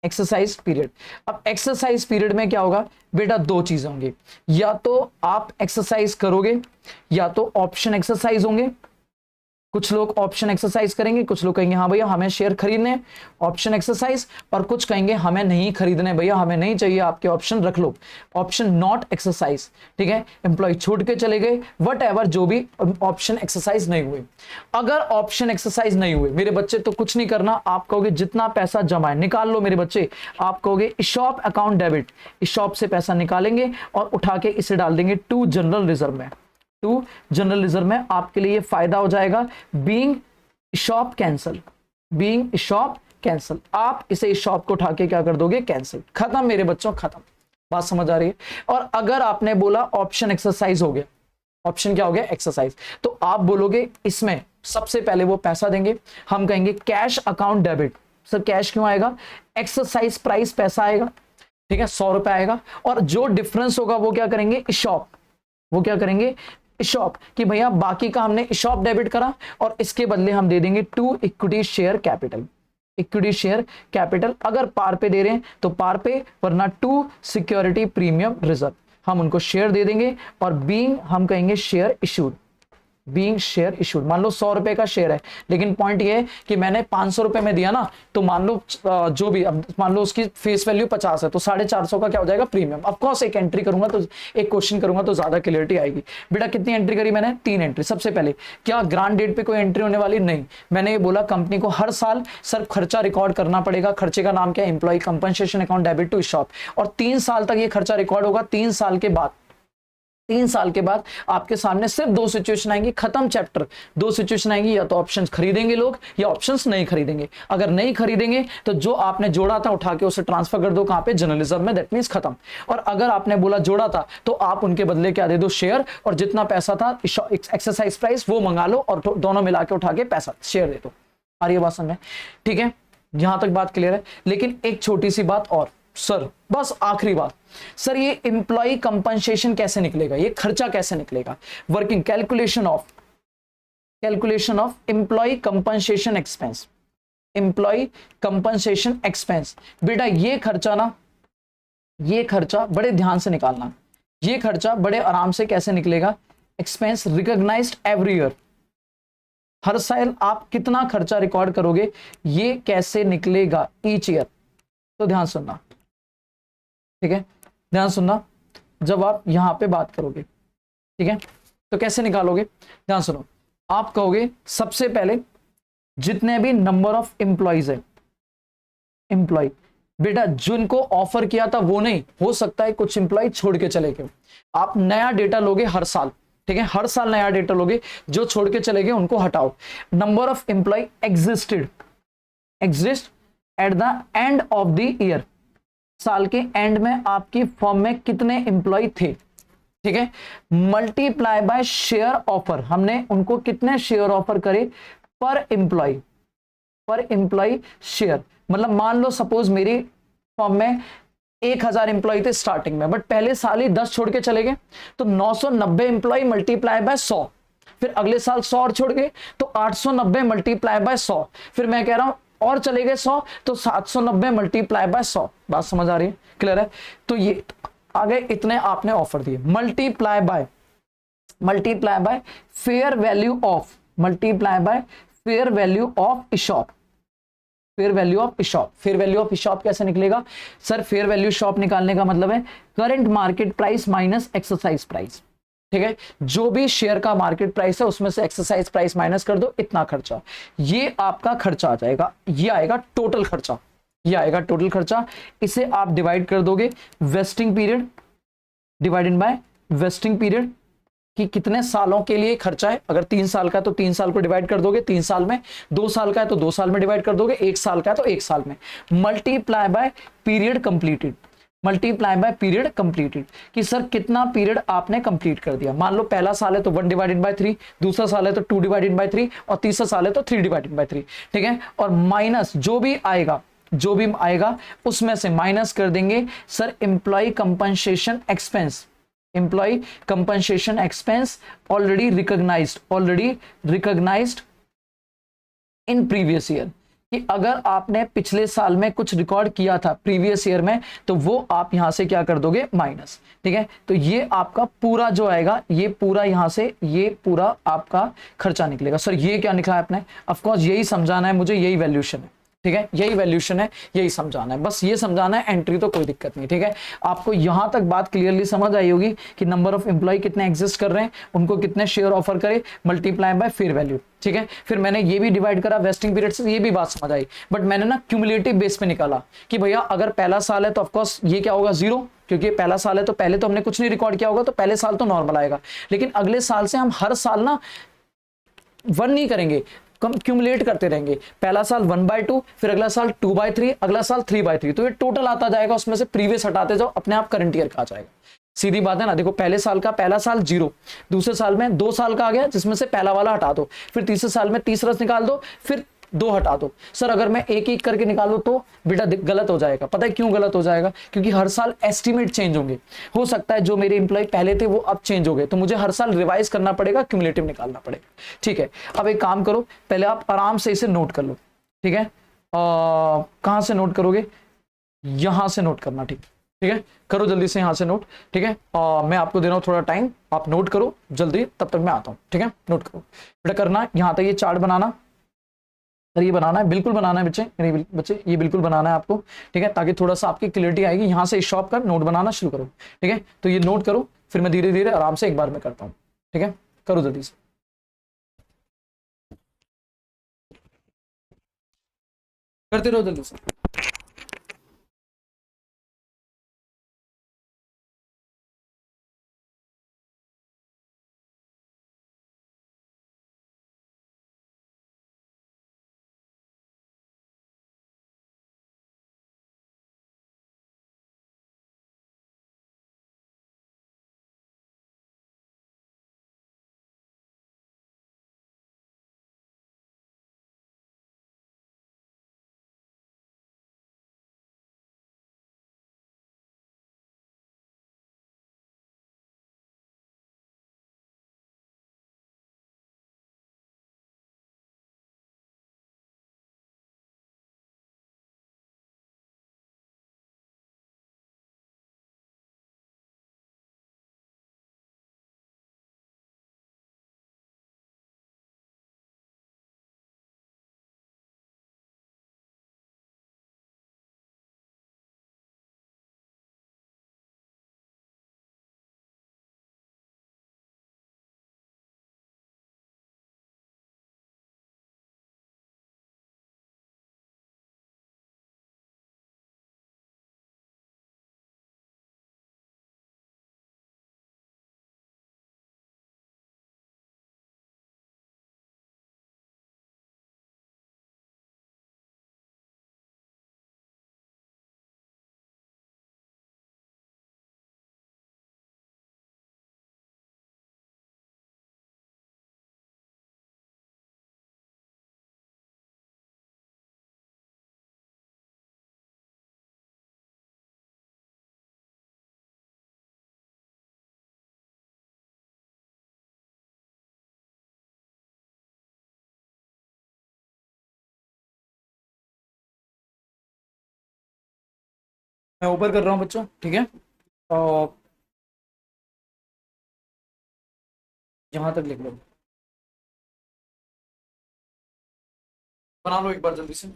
exercise period. अब एक्सरसाइज पीरियड में क्या होगा बेटा? 2 चीजें होंगी, या तो आप एक्सरसाइज करोगे या तो ऑप्शन एक्सरसाइज होंगे। कुछ लोग ऑप्शन एक्सरसाइज करेंगे, कुछ लोग कहेंगे हाँ भैया हमें शेयर खरीदने, ऑप्शन एक्सरसाइज, और कुछ कहेंगे हमें नहीं खरीदने भैया, हमें नहीं चाहिए, आपके ऑप्शन रख लो, ऑप्शन नॉट एक्सरसाइज। ठीक है, एम्प्लॉय छूट के चले गए, वट एवर, जो भी ऑप्शन एक्सरसाइज नहीं हुए। अगर ऑप्शन एक्सरसाइज नहीं हुए मेरे बच्चे तो कुछ नहीं करना, आप कहोगे जितना पैसा जमा है निकाल लो मेरे बच्चे, आप कहोगे शॉप अकाउंट डेबिट, इस शॉप से पैसा निकालेंगे और उठा के इसे डाल देंगे टू जनरल रिजर्व में, टू जनरल रिजर्व में। आपके लिए फायदा हो जाएगा being shop cancel, being shop cancel, आप इसे इस शॉप को उठा के क्या कर दोगे? कैंसिल। खत्म मेरे बच्चों, खत्म। बात समझ आ रही है? और अगर आपने बोला ऑप्शन एक्सरसाइज हो गया, ऑप्शन क्या हो गया? एक्सरसाइज, तो आप बोलोगे इसमें सबसे पहले वो पैसा देंगे, हम कहेंगे cash account debit. Sir cash क्यों आएगा? एक्सरसाइज प्राइस पैसा आएगा, ठीक है, 100 रुपए आएगा, और जो डिफरेंस होगा वो क्या करेंगे? शॉप, वो क्या करेंगे? शॉप, कि भैया बाकी का हमने शॉप डेबिट करा और इसके बदले हम दे देंगे to equity share capital, equity share capital. अगर पार पे दे रहे हैं तो पार पे, वरना टू सिक्योरिटी प्रीमियम रिजर्व, हम उनको शेयर दे देंगे। और बीइंग हम कहेंगे share issued, being share issued. मान लो 100 रुपए का शेयर है, लेकिन पॉइंट ये है कि मैंने 500 रुपए में दिया ना, तो मान लो जो भी, अब मान लो उसकी फेस वैल्यू 50 है, तो 450 का क्या हो जाएगा? प्रीमियम। ऑफ कोर्स एक एंट्री करूंगा तो एक क्वेश्चन करूंगा तो ज्यादा क्लियरिटी आएगी। बेटा कितनी एंट्री करी मैंने? 3 एंट्री। सबसे पहले क्या ग्रांट डेट पे कोई एंट्री होने वाली? नहीं। मैंने ये बोला कंपनी को हर साल सर खर्चा रिकॉर्ड करना पड़ेगा, खर्चे का नाम क्या है? Employee compensation account debit to ESOP, और 3 साल तक ये खर्चा रिकॉर्ड होगा। 3 साल के बाद, 3 साल के बाद आपके सामने सिर्फ 2 सिचुएशन आएंगी, खत्म चैप्टर। 2 सिचुएशन आएंगी, या तो ऑप्शंस खरीदेंगे लोग या ऑप्शंस नहीं खरीदेंगे। अगर नहीं खरीदेंगे तो जो आपने जोड़ा था उठा के उसे ट्रांसफर कर दो कहां पे? जर्नलिज्म में, दैट मींस खत्म। और अगर आपने बोला जोड़ा था तो आप उनके बदले क्या दे दो? शेयर, और जितना पैसा था एक्सरसाइज प्राइस वो मंगा लो और दोनों मिला के उठा के पैसा शेयर दे दो। आ रही है बात समझ में? ठीक है, यहां तक बात क्लियर है। लेकिन एक छोटी सी बात और सर, बस आखिरी बात, सर ये एम्प्लॉय कंपनसेशन कैसे निकलेगा? ये खर्चा कैसे निकलेगा? Working calculation of employ compensation expense, employee compensation expense. बेटा ये खर्चा ना, ये खर्चा बड़े ध्यान से निकालना, ये खर्चा बड़े आराम से कैसे निकलेगा? एक्सपेंस रिकॉग्नाइज्ड एवरी ईयर, हर साल आप कितना खर्चा रिकॉर्ड करोगे, ये कैसे निकलेगा? Each year. तो ध्यान सुनना, ठीक है, ध्यान सुनना, जब आप यहां पे बात करोगे, ठीक है, तो कैसे निकालोगे? ध्यान सुनो, आप कहोगे सबसे पहले जितने भी नंबर ऑफ एम्प्लॉइज है, एम्प्लॉय, बेटा जिनको ऑफर किया था वो नहीं, हो सकता है कुछ एम्प्लॉय छोड़ के चले गए, आप नया डेटा लोगे हर साल, ठीक है, हर साल नया डेटा लोगे, जो छोड़ के चले गए उनको हटाओ। Number of employee exist at the end of the year, साल के एंड में आपकी फर्म में कितने एम्प्लॉय थे, ठीक है, मल्टीप्लाई बाय शेयर ऑफर, हमने उनको कितने शेयर ऑफर करे पर एम्प्लॉय शेयर। मतलब मान लो सपोज मेरी फर्म में 1000 एम्प्लॉय थे स्टार्टिंग में, बट पहले साल ही 10 छोड़ के चले गए, तो 990 एम्प्लॉय मल्टीप्लाई बाय 100, फिर अगले साल 100 और छोड़ गए तो 890 मल्टीप्लाई बाय 100, फिर मैं कह रहा हूं और चले गए 100 तो 790 मल्टीप्लाई बाय 100। बात समझ आ रही है? क्लियर है? तो ये आगे इतने आपने ऑफर दिए, multiply by fair value of, multiply by fair value of Aesop, fair value of Aesop. Fair value of Aesop कैसे निकलेगा? सर फेयर वैल्यू शॉप निकालने का मतलब है current market price minus exercise price, ठीक है, जो भी शेयर का मार्केट प्राइस है उसमें से एक्सरसाइज प्राइस माइनस कर दो, इतना खर्चा, ये आपका खर्चा आ जाएगा, ये आएगा टोटल खर्चा, ये आएगा टोटल खर्चा। इसे आप डिवाइड कर दोगे vesting period divided by vesting period, कि कितने सालों के लिए खर्चा है। अगर 3 साल का है तो 3 साल को डिवाइड कर दोगे 3 साल में, 2 साल का है तो 2 साल में डिवाइड कर दोगे, 1 साल का है तो 1 साल में, multiply by period completed, multiply by period completed, कि सर कितना पीरियड आपने कंप्लीट कर दिया। मान लो पहला साल है तो 1/3, दूसरा साल है तो 2/3, और तीसरा साल है तो 3/3, ठीक है। और माइनस जो भी आएगा, जो भी आएगा उसमें से माइनस कर देंगे sir employee compensation expense, employee compensation expense already recognized in previous year, कि अगर आपने पिछले साल में कुछ रिकॉर्ड किया था प्रीवियस ईयर में तो वो आप यहां से क्या कर दोगे माइनस, ठीक है। तो ये आपका पूरा जो आएगा, ये पूरा यहां से ये पूरा आपका खर्चा निकलेगा। सर ये क्या निकला है आपने, ऑफ कोर्स यही समझाना है मुझे, यही वैल्यूएशन है, ठीक है, यही वैल्यूएशन है, यही समझाना है, बस ये समझाना है, एंट्री तो कोई दिक्कत नहीं, ठीक है। आपको यहां तक बात क्लियरली समझ आई होगी कि नंबर ऑफ एम्प्लॉय कितने एग्जिस्ट कर रहे हैं, उनको कितने शेयर ऑफर करे, मल्टीप्लाई बाय फेयर वैल्यू, ठीक है। फिर मैंने ये भी डिवाइड करा वेस्टिंग पीरियड से, ये भी बात समझ आई, बट मैंने ना क्यूमुलेटिव बेस पे निकाला कि भैया अगर पहला साल है तो ऑफकोर्स ये क्या होगा 0, क्योंकि पहला साल है तो पहले तो हमने कुछ नहीं रिकॉर्ड किया होगा, तो पहले साल तो नॉर्मल आएगा, लेकिन अगले साल से हम हर साल ना 1 नहीं करेंगे, कम क्यूमुलेट करते रहेंगे। पहला साल 1/2, फिर अगला साल 2/3, अगला साल 3/3, तो ये टोटल आता जाएगा, उसमें से प्रीवियस हटाते जाओ, अपने आप करंट ईयर का आ जाएगा। सीधी बात है ना। देखो पहले साल का पहला साल 0, दूसरे साल में 2 साल का आ गया जिसमें से पहला वाला हटा दो, फिर तीसरे साल में तीसरा निकाल दो, फिर 2 हटा दो। सर अगर मैं एक एक करके निकालू तो बेटा गलत हो जाएगा। पता है क्यों गलत हो जाएगा? क्योंकि हर साल एस्टिमेट चेंज होंगे, हो सकता है जो मेरे इंप्लॉय पहले थे वो अब चेंज हो गए, तो मुझे हर साल रिवाइज करना पड़ेगा, क्यूमुलेटिव निकालना पड़ेगा, ठीक है। अब एक काम करो, पहले आप आराम से इसे नोट कर लो, ठीक है। कहां से नोट करोगे? यहां से नोट करना, ठीक ठीक है, करो जल्दी से यहां से नोट, ठीक है। मैं आपको दे रहा हूं थोड़ा टाइम, आप नोट करो जल्दी, तब तक मैं आता हूं, ठीक है। नोट करो बेटा, करना यहां तक ये चार्ट बनाना, और ये बनाना है, बिल्कुल बनाना है बच्चे, नहीं बच्चे ये बिल्कुल बनाना है आपको, ठीक है, ताकि थोड़ा सा आपकी क्लियरिटी आएगी। यहां से स्टॉप कर नोट बनाना शुरू करो, ठीक है। तो ये नोट करो, फिर मैं धीरे धीरे आराम से एक बार में करता हूं, ठीक है। करो जल्दी से, करते रहो जल्दी से। मैं ऊपर कर रहा हूँ बच्चों, ठीक है। और यहां तक लिख लो, बना लो एक बार जल्दी से।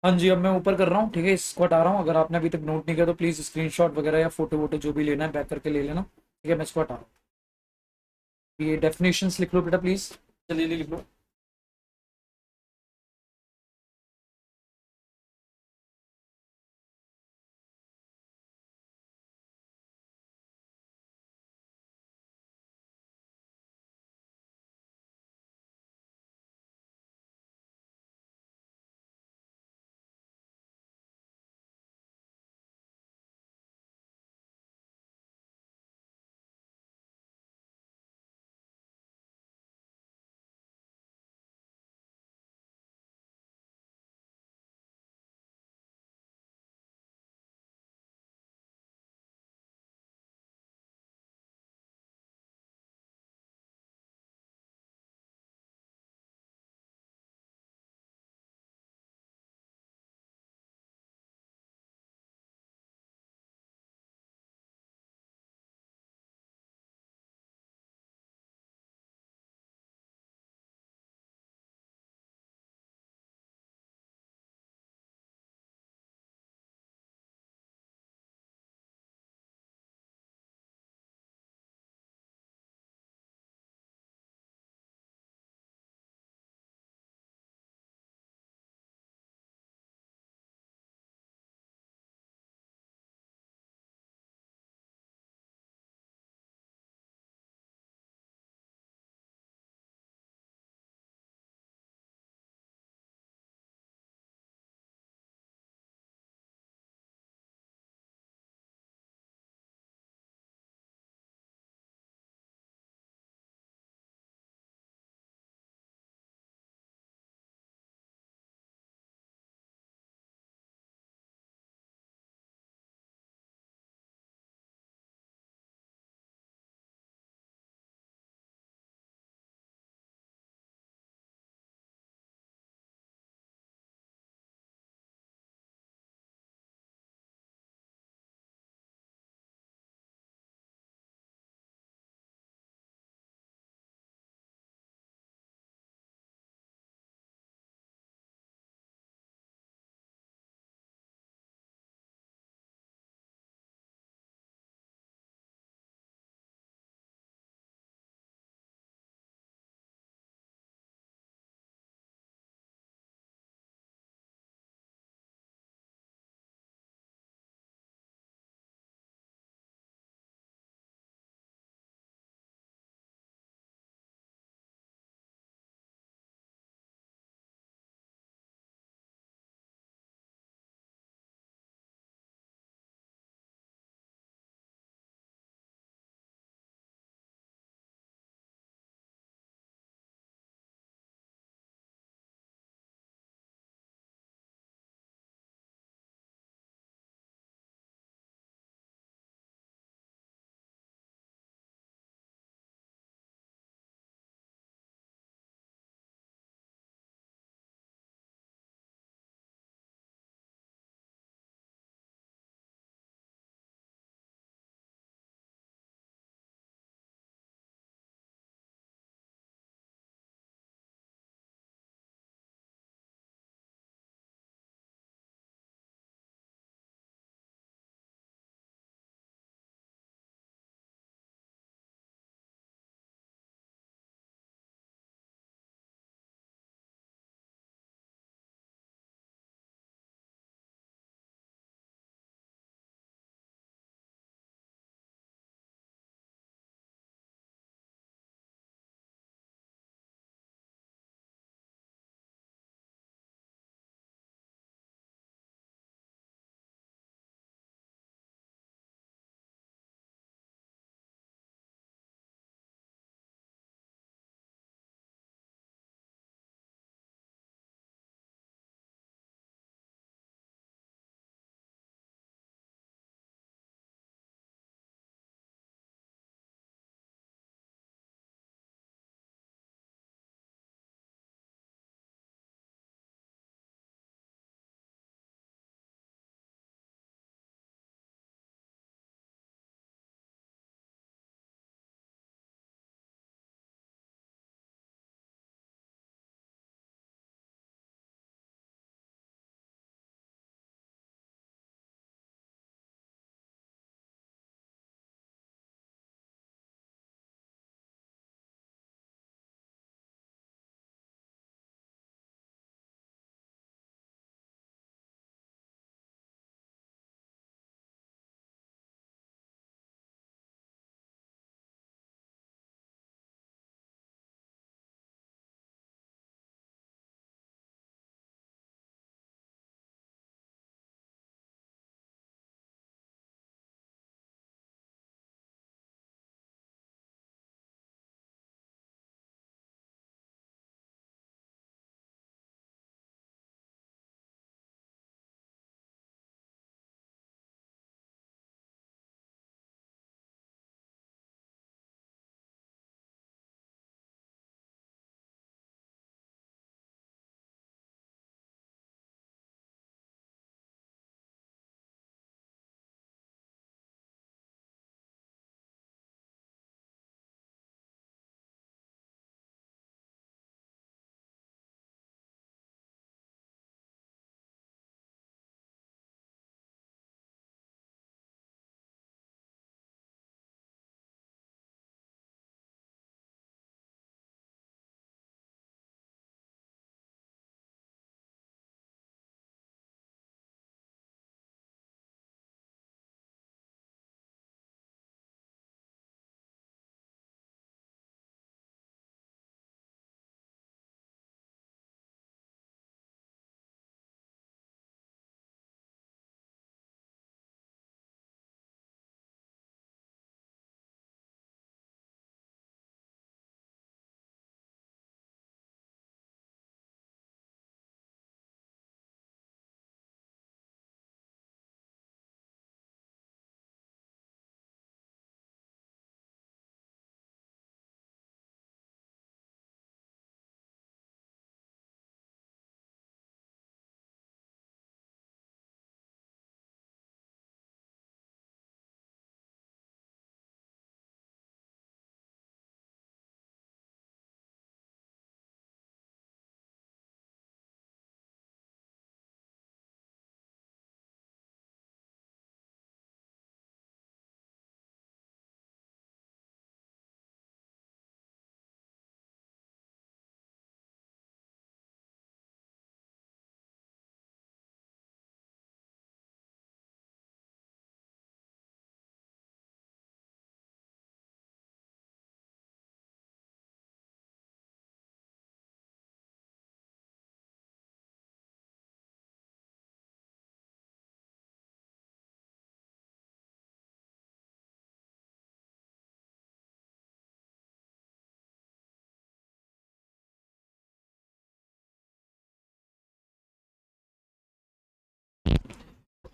हाँ जी, अब मैं ऊपर कर रहा हूँ, ठीक है, स्क्वाट आ रहा हूँ। अगर आपने अभी तक नोट नहीं किया तो प्लीज स्क्रीनशॉट वगैरह या फोटो वोटो जो भी लेना है बैक करके ले लेना, ठीक है। मैं स्क्वाट आ रहा हूँ। ये डेफिनेशंस लिख लो बेटा प्लीज, जल्दी जल्दी लिख लो।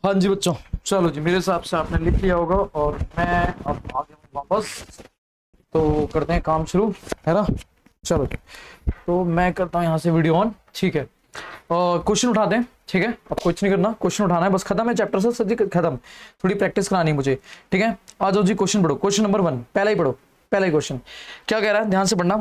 हाँ जी बच्चों, चलो जी, मेरे हिसाब से आपने लिख लिया होगा और मैं अब आ गया हूँ वापस। तो करते हैं काम शुरू, है ना। चलो जी, तो मैं करता हूँ यहाँ से वीडियो ऑन, ठीक है। क्वेश्चन उठाते हैं, ठीक है। अब कुछ नहीं करना, क्वेश्चन उठाना है बस, खत्म है चैप्टर से, सर जी खत्म। थोड़ी प्रैक्टिस करानी मुझे, ठीक है। आ जाओ जी, क्वेश्चन पढ़ो, क्वेश्चन नंबर 1, पहला ही पढ़ो। पहला ही क्वेश्चन क्या कह रहा है, ध्यान से पढ़ना।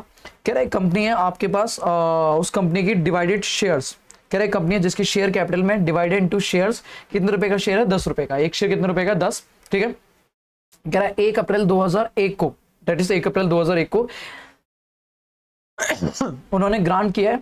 कह रहा है कंपनी है आपके पास, उस कंपनी की डिवाइडेड शेयर्स। कह रहे कंपनी है जिसकी शेयर कैपिटल में डिवाइडेड इनटू शेयर्स, कितने रुपए का शेयर है, 10 रुपए का। एक शेयर कितने रुपए का, 10, ठीक है। कह रहा है 1 अप्रैल 2001 को, दैट इज 1 अप्रैल 2001 को उन्होंने ग्रांट किया है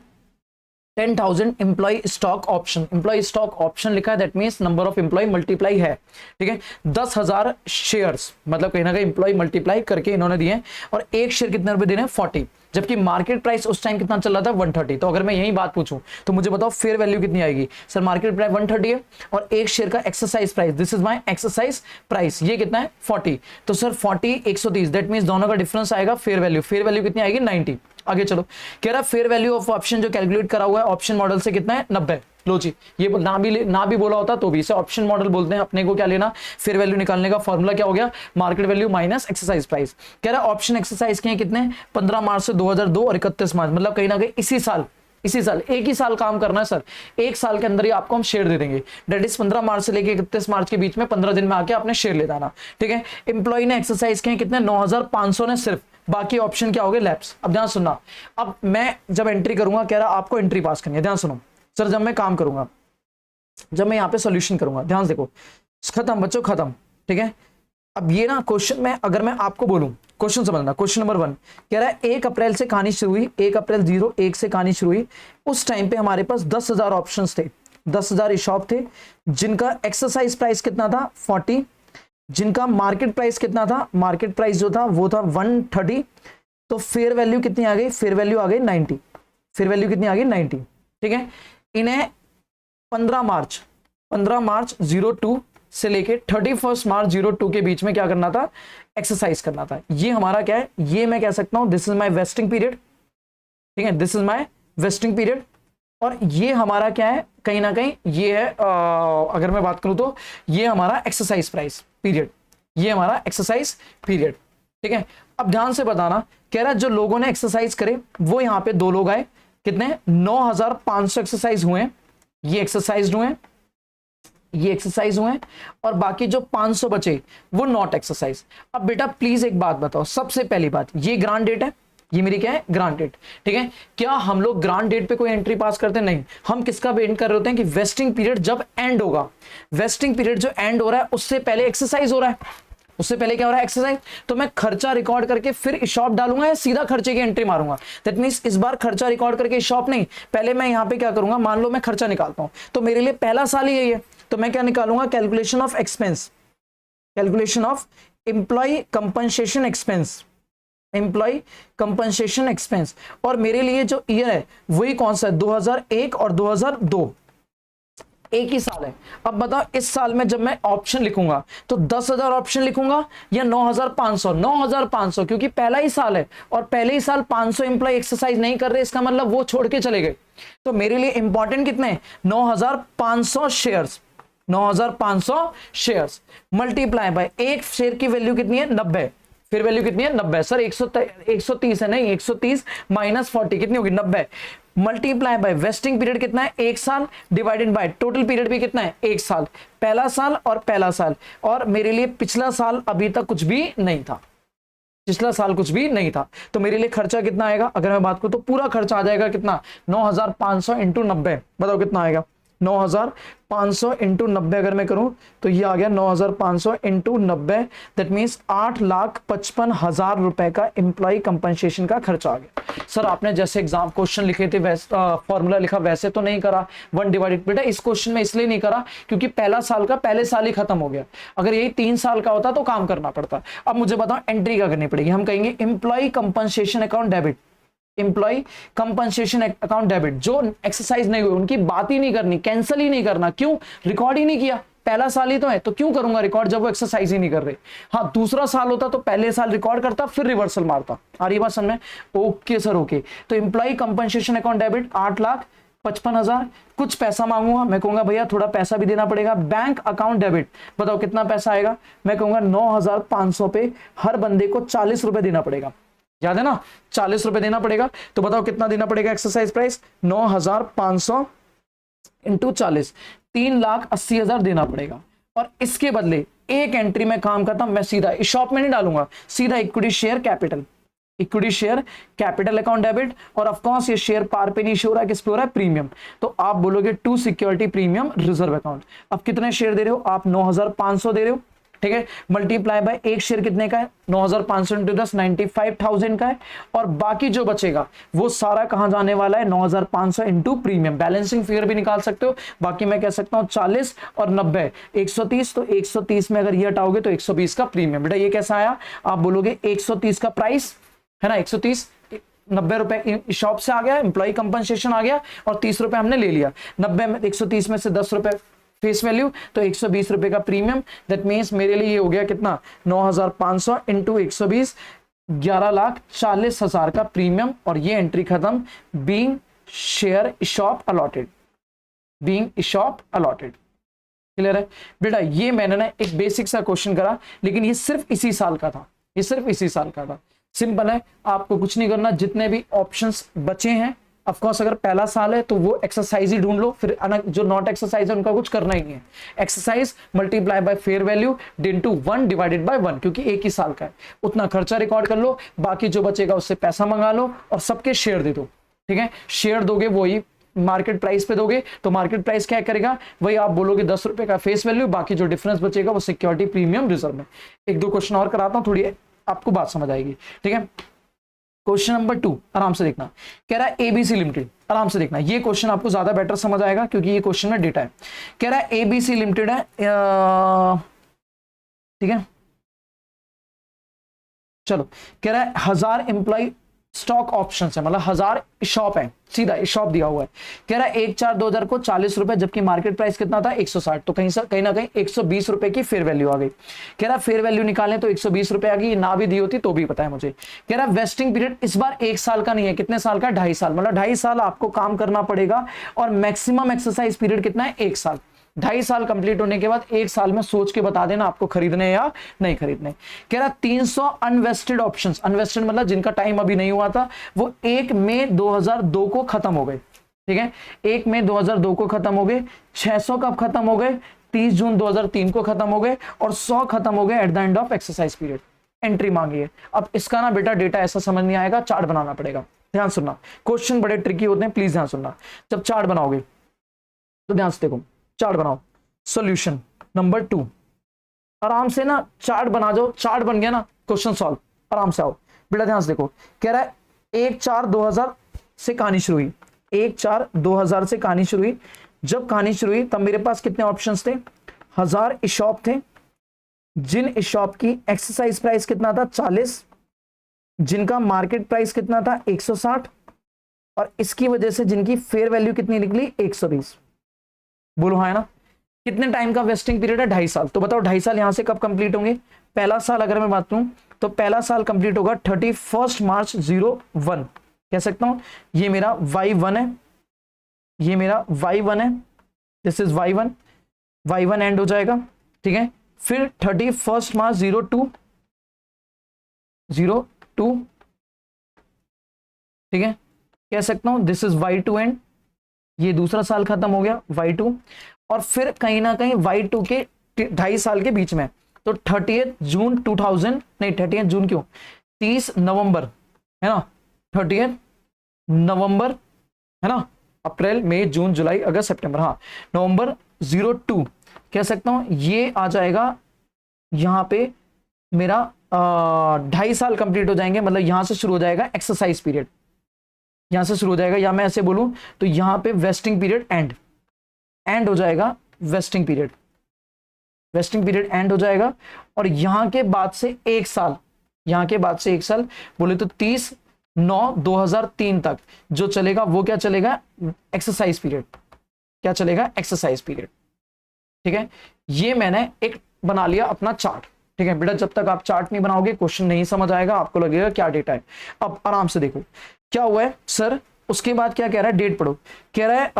10,000 employee stock option. Employee stock option लिखा है, that means number of employee multiply है, ठीक है। 10,000 शेयर्स, मतलब कहीं ना कहीं एम्प्लॉय मल्टीप्लाई करके इन्होंने दिए, और एक शेयर कितने रुपए दे रहे हैं, 40, जबकि मार्केट प्राइस उस टाइम कितना चल रहा था, 130। तो अगर मैं यही बात पूछूं तो मुझे बताओ फेयर वैल्यू कितनी आएगी। सर मार्केट प्राइस 130 है और एक शेयर का exercise price, this is my exercise price, ये कितना है, 40। तो सर 40 130, दैट मींस दोनों का डिफरेंस आएगा फेयर वैल्यू। फेयर वैल्यू कितनी आएगी, 90। आगे चलो, कह रहा फेयर वैल्यू ऑफ ऑप्शन जो कैलकुलेट करा हुआ है ऑप्शन मॉडल से कितना है, 90। लो जी, ये ना भी बोला होता तो भी इसे ऑप्शन मॉडल बोलते हैं। अपने को क्या लेना, फेयर वैल्यू निकालने का फॉर्मूला क्या हो गया, market value minus exercise price. कह रहा ऑप्शन एक्सरसाइज के हैं कितने, 15 मार्च से 2002 और 31 मार्च, मतलब कहीं ना कहीं इसी साल एक ही साल काम करना है सर। एक साल के अंदर ही आपको हम शेयर दे देंगे, दैट इज 15 मार्च से लेके 31 मार्च के बीच में 15 दिन में आके आपने शेयर ले जाना, ठीक है। एम्प्लॉय ने एक्सरसाइज के कितने, 9,500 ने सिर्फ, बाकी ऑप्शन क्या हो गए, लैप्स। अब ध्यान सुनना, अब मैं जब एंट्री करूंगा, कह रहा आपको एंट्री पास करनी है, ध्यान सुनो सर। जब मैं काम करूंगा, जब मैं यहाँ पे सॉल्यूशन करूंगा, ध्यान देखो, खत्म बच्चों खत्म, ठीक है। अब ये ना क्वेश्चन में अगर मैं आपको बोलूं, क्वेश्चन समझना, क्वेश्चन नंबर 1 कह रहा है 1 अप्रैल से कहानी शुरू हुई, 1 अप्रैल 01 से कहानी शुरू हुई। उस टाइम पे हमारे पास 10,000 ऑप्शंस थे, 10,000 शॉप थे, जिनका एक्सरसाइज प्राइस कितना था, 40, जिनका मार्केट प्राइस कितना था, मार्केट प्राइस जो था वो था 130। तो फेयर वैल्यू कितनी आ गई, फेयर वैल्यू आ गई 90। फेयर वैल्यू कितनी आ गई, 90, ठीक है। इन्हें 15 मार्च 02 से लेके 31 मार्च 02 के बीच में क्या करना था, एक्सरसाइज करना था। ये हमारा क्या है, ये मैं कह सकता हूं this is my vesting period, ठीक है, this is my vesting period. और ये हमारा क्या है, कहीं ना कहीं ये है, अगर मैं बात करूं तो ये हमारा एक्सरसाइज प्राइस पीरियड, ये हमारा एक्सरसाइज पीरियड, ठीक है। अब ध्यान से बताना, कह रहा है जो लोगों ने एक्सरसाइज करे वो यहां पे 2 लोग आए, कितने, 9,500 एक्सरसाइज हुए, ये एक्सरसाइज हुए, ये एक्सरसाइज हुए, और बाकी जो 500 बचे वो नॉट एक्सरसाइज। अब बेटा प्लीज एक बात बताओ, सबसे पहली बात, ये ग्रांट डेट है, ये मेरी क्या है, ग्रांट डेट, ठीक है। क्या हम लोग ग्रांट डेट पे कोई एंट्री पास करते हैं, नहीं। हम किसका वेट कर रहे होते हैं कि वेस्टिंग पीरियड जब एंड होगा, वेस्टिंग पीरियड जो एंड हो रहा है उससे पहले एक्सरसाइज हो रहा है, उससे पहले क्या हो रहा है, एक्सरसाइज। तो मैं खर्चा रिकॉर्ड करके फिर शॉप डालूंगा या सीधा खर्चे की एंट्री मारूंगा, दैट मींस इस बार खर्चा रिकॉर्ड करके शॉप नहीं, पहले मैं यहां पे क्या करूंगा, मान लो मैं खर्चा निकालता हूं, तो मेरे लिए पहला साल ही यही है, तो मैं क्या निकालूंगा, calculation of expense, calculation of employ compensation expense, employee compensation expense. और मेरे लिए जो ईयर है वही कौन सा है, 2001 और 2002, एक ही साल है। अब बताओ इस साल में जब मैं ऑप्शन लिखूंगा तो 10,000 ऑप्शन लिखूंगा या 9,500, 9,500, क्योंकि पहला ही साल है और पहले ही साल 500 एम्प्लॉय एक्सरसाइज नहीं कर रहे, इसका मतलब वो छोड़ के चले गए। तो मेरे लिए इंपॉर्टेंट कितने, 9,500 शेयर्स, 9,500 शेयर्स मल्टीप्लाई बाय एक शेयर की वैल्यू कितनी है, 90। फिर वैल्यू कितनी है, 90। सर 130 है, नहीं 130 माइनस 40 कितनी होगी, 90, मल्टीप्लाई बाय वेस्टिंग पीरियड कितना है, 1 साल, डिवाइडेड बाय टोटल पीरियड भी कितना है, 1 साल, पहला साल और पहला साल। और मेरे लिए पिछला साल अभी तक कुछ भी नहीं था, पिछला साल कुछ भी नहीं था। तो मेरे लिए खर्चा कितना आएगा, अगर मैं बात करूं तो पूरा खर्चा आ जाएगा कितना, 9,500 इंटू 90, बताओ कितना आएगा, 9,500 इंटू 90 अगर मैं करूं तो ये आ गया 9,500 इंटू 90, दैट मीन्स 8,55,000 रुपए का एम्प्लॉय कंपनसेशन का खर्चा आ गया। सर आपने जैसे एग्जाम क्वेश्चन लिखे थे वैसे फॉर्मूला लिखा वैसे तो नहीं करा, 1 डिवाइडेड, बेटा इस क्वेश्चन में इसलिए नहीं करा क्योंकि पहला साल का पहले साल ही खत्म हो गया, अगर यही 3 साल का होता तो काम करना पड़ता। अब मुझे बताओ एंट्री क्या करनी पड़ेगी, हम कहेंगे employ compensation account debit, employee compensation account debit. जो एक्सरसाइज नहीं हुए उनकी बात ही नहीं करनी, कैंसिल ही नहीं करना, क्यों, रिकॉर्ड ही नहीं किया, पहला साल ही तो है तो क्यों करूंगा रिकॉर्ड जब वो एक्सरसाइज ही नहीं कर रहे। हाँ दूसरा साल होता तो पहले साल रिकॉर्ड करता फिर रिवर्सल मारता। आ रही बात समझ में, ओके सर ओके। तो employ compensation account debit 8 lakh 55,000। कुछ पैसा मांगूंगा, मैं कहूंगा भैया थोड़ा पैसा भी देना पड़ेगा। बैंक अकाउंट डेबिट, बताओ कितना पैसा आएगा, मैं कहूंगा 9,500 पे हर बंदे को 40 रुपए देना पड़ेगा, याद है ना, 40 रुपए देना पड़ेगा। तो बताओ कितना देना पड़ेगा एक्सरसाइज प्राइस, 9,500 इंटू 40, 3,80,000 देना पड़ेगा। और इसके बदले एक एंट्री में काम करता हूं, मैं सीधा इस शॉप में नहीं डालूंगा, सीधा equity share capital, equity share capital account debit. और ऑफ कोर्स ये शेयर पार पे नहीं शो हो रहा है, किस पे हो रहा है, प्रीमियम। तो आप बोलोगे to security premium reserve account. अब कितने शेयर दे रहे हो आप, 9,500 दे रहे हो, ठीक है, मल्टीप्लाई बाय एक शेयर कितने का है, 9,500 इंटू 10 95,000 का है। और बाकी जो बचेगा वो सारा कहां जाने वाला है, 9,500 इंटू प्रीमियम। बैलेंसिंग फिगर भी निकाल सकते हो, बाकी मैं कह सकता हूं 40 और 90 130। तो 130 में अगर ये हटाओगे तो 120 का प्रीमियम। बेटा ये कैसा आया, आप बोलोगे 130 का प्राइस है ना, 130, 90 रुपए शॉप से आ गया, एम्प्लॉय कंपनसेशन आ गया और 30 रुपए हमने ले लिया। 90 में 130 में से 10 रुपए फेस वैल्यू, तो 120 रुपए का प्रीमियम। दैट मीन्स मेरे लिए ये हो गया कितना, 9,500 इंटू 120, 11,40,000 का प्रीमियम। और ये एंट्री खत्म, being share shop allotted, being shop allotted. Clear है बेटा, ये मैंने ना एक बेसिक सा क्वेश्चन करा, लेकिन ये सिर्फ इसी साल का था, ये सिर्फ इसी साल का था। सिंपल है, आपको कुछ नहीं करना, जितने भी ऑप्शंस बचे हैं, ऑफ कोर्स अगर पहला साल है तो वो एक्सरसाइज ही ढूंढ लो, फिर जो नॉट एक्सरसाइज है उनका कुछ करना ही नहीं है। Exercise multiply by fair value into 1 divided by 1, क्योंकि एक ही साल का है, उतना खर्चा रिकॉर्ड कर लो, बाकी जो बचेगा उससे पैसा मंगा लो और सबके शेयर दे दो। ठीक है, शेयर दोगे वही मार्केट प्राइस पे दोगे, तो मार्केट प्राइस क्या करेगा, वही आप बोलोगे 10 रुपए का फेस वैल्यू, बाकी जो डिफरेंस बचेगा वो सिक्योरिटी प्रीमियम रिजर्व में। एक दो क्वेश्चन और कराता हूं, थोड़ी आपको बात समझ आएगी। ठीक है, क्वेश्चन नंबर 2 आराम से देखना, कह रहा है एबीसी लिमिटेड, आराम से देखना, ये क्वेश्चन आपको ज्यादा बेटर समझ आएगा क्योंकि ये क्वेश्चन में डेटा है। कह रहा है एबीसी लिमिटेड है, ठीक है, चलो, कह रहा है 1000 एम्प्लॉय स्टॉक ऑप्शन है, मतलब 1000 शॉप है, सीधा शॉप दिया हुआ है। कह रहा है 1/4/2000 को 40 रुपए, जबकि मार्केट प्राइस कितना था 160, तो कहीं ना कहीं 120 रुपए की फेयर वैल्यू आ गई। कह रहा है फेयर वैल्यू निकालें तो 120 रुपए आ गई, ना भी दी होती तो भी पता है मुझे। कह रहा है वेस्टिंग पीरियड इस बार 1 साल का नहीं है, कितने साल का, 2.5 साल, मतलब 2.5 साल आपको काम करना पड़ेगा। और मैक्सिमम एक्सरसाइज पीरियड कितना है, 1 साल। 2.5 साल कंप्लीट होने के बाद 1 साल में सोच के बता देना आपको खरीदने या नहीं खरीदने। कह रहा 300 अनवेस्टेड ऑप्शंस, अनवेस्टेड मतलब जिनका टाइम अभी नहीं हुआ था, वो 1 मई 2002 को खत्म हो गए। ठीक है, 1 मई 2002 को खत्म हो गए। 600 कब खत्म हो गए, 30 जून 2003 को खत्म हो गए। और 100 खत्म हो गए eight the end of exercise period. Entry मांगी है। अब इसका ना बेटा डेटा ऐसा समझ नहीं आएगा, चार्ट बनाना पड़ेगा। ध्यान सुनना, क्वेश्चन बड़े ट्रिकी होते हैं, प्लीज ध्यान सुनना। जब चार्ट बनाओगे तो ध्यान से देखो, चार्ट बनाओ, सॉल्यूशन नंबर 2, आराम से ना चार्ट बना जाओ, चार्ट बन गया ना, क्वेश्चन सॉल्व, आराम से आओ बेटा। ध्यान से देखो, कह रहा है 1/4/2000 से कहानी शुरू हुई, 1/4/2000 से कहानी शुरू हुई। जब कहानी शुरू हुई तब मेरे पास कितने ऑप्शंस थे, 1000 शॉप थे, जिन शॉप की एक्सरसाइज प्राइस कितना था 40, जिनका मार्केट प्राइस कितना था 160, और इसकी वजह से जिनकी फेयर वैल्यू कितनी निकली 120। बोलो हाँ है ना। कितने टाइम का वेस्टिंग पीरियड है, 2.5 साल। तो बताओ 2.5 साल यहां से कब कंप्लीट होंगे, पहला साल अगर मैं बात करूं तो पहला साल कंप्लीट होगा 31 मार्च 01, कह सकता हूं ये मेरा y1 है, ये मेरा y1 है, this is y1, y1 and हो जाएगा। ठीक है, फिर 31 मार्च 02, ठीक है, कह सकता हूं दिस इज y2 एंड, ये दूसरा साल खत्म हो गया y2। और फिर कहीं ना कहीं y2 के 2.5 साल के बीच में, तो 30 जून 2000, नहीं 30 जून क्यों, 30 नवंबर है ना, 30 नवंबर है ना, अप्रैल मई जून जुलाई अगस्त सितंबर, हाँ नवंबर 02, कह सकता हूं ये आ जाएगा यहां पे मेरा 2.5 साल कंप्लीट हो जाएंगे। मतलब यहां से शुरू हो जाएगा एक्सरसाइज पीरियड, यहां से शुरू हो जाएगा, या मैं ऐसे बोलूं तो यहां पे वेस्टिंग पीरियड एंड हो जाएगा, वेस्टिंग पीरियड एंड हो जाएगा। और यहां के बाद से 1 साल, यहां के बाद से 1 साल बोले तो 30/9/2003 तक जो चलेगा वो क्या चलेगा, एक्सरसाइज पीरियड, क्या चलेगा, एक्सरसाइज पीरियड। ठीक है, ये मैंने एक बना लिया अपना चार्ट। ठीक है बेटा, जब तक आप चार्ट नहीं बनाओगे क्वेश्चन नहीं समझ आएगा, आपको लगेगा क्या डेटा है। अब आराम से देखो क्या हुआ है, सर उसके बाद क्या कह रहा है, डेट पढ़ो, कह रहा है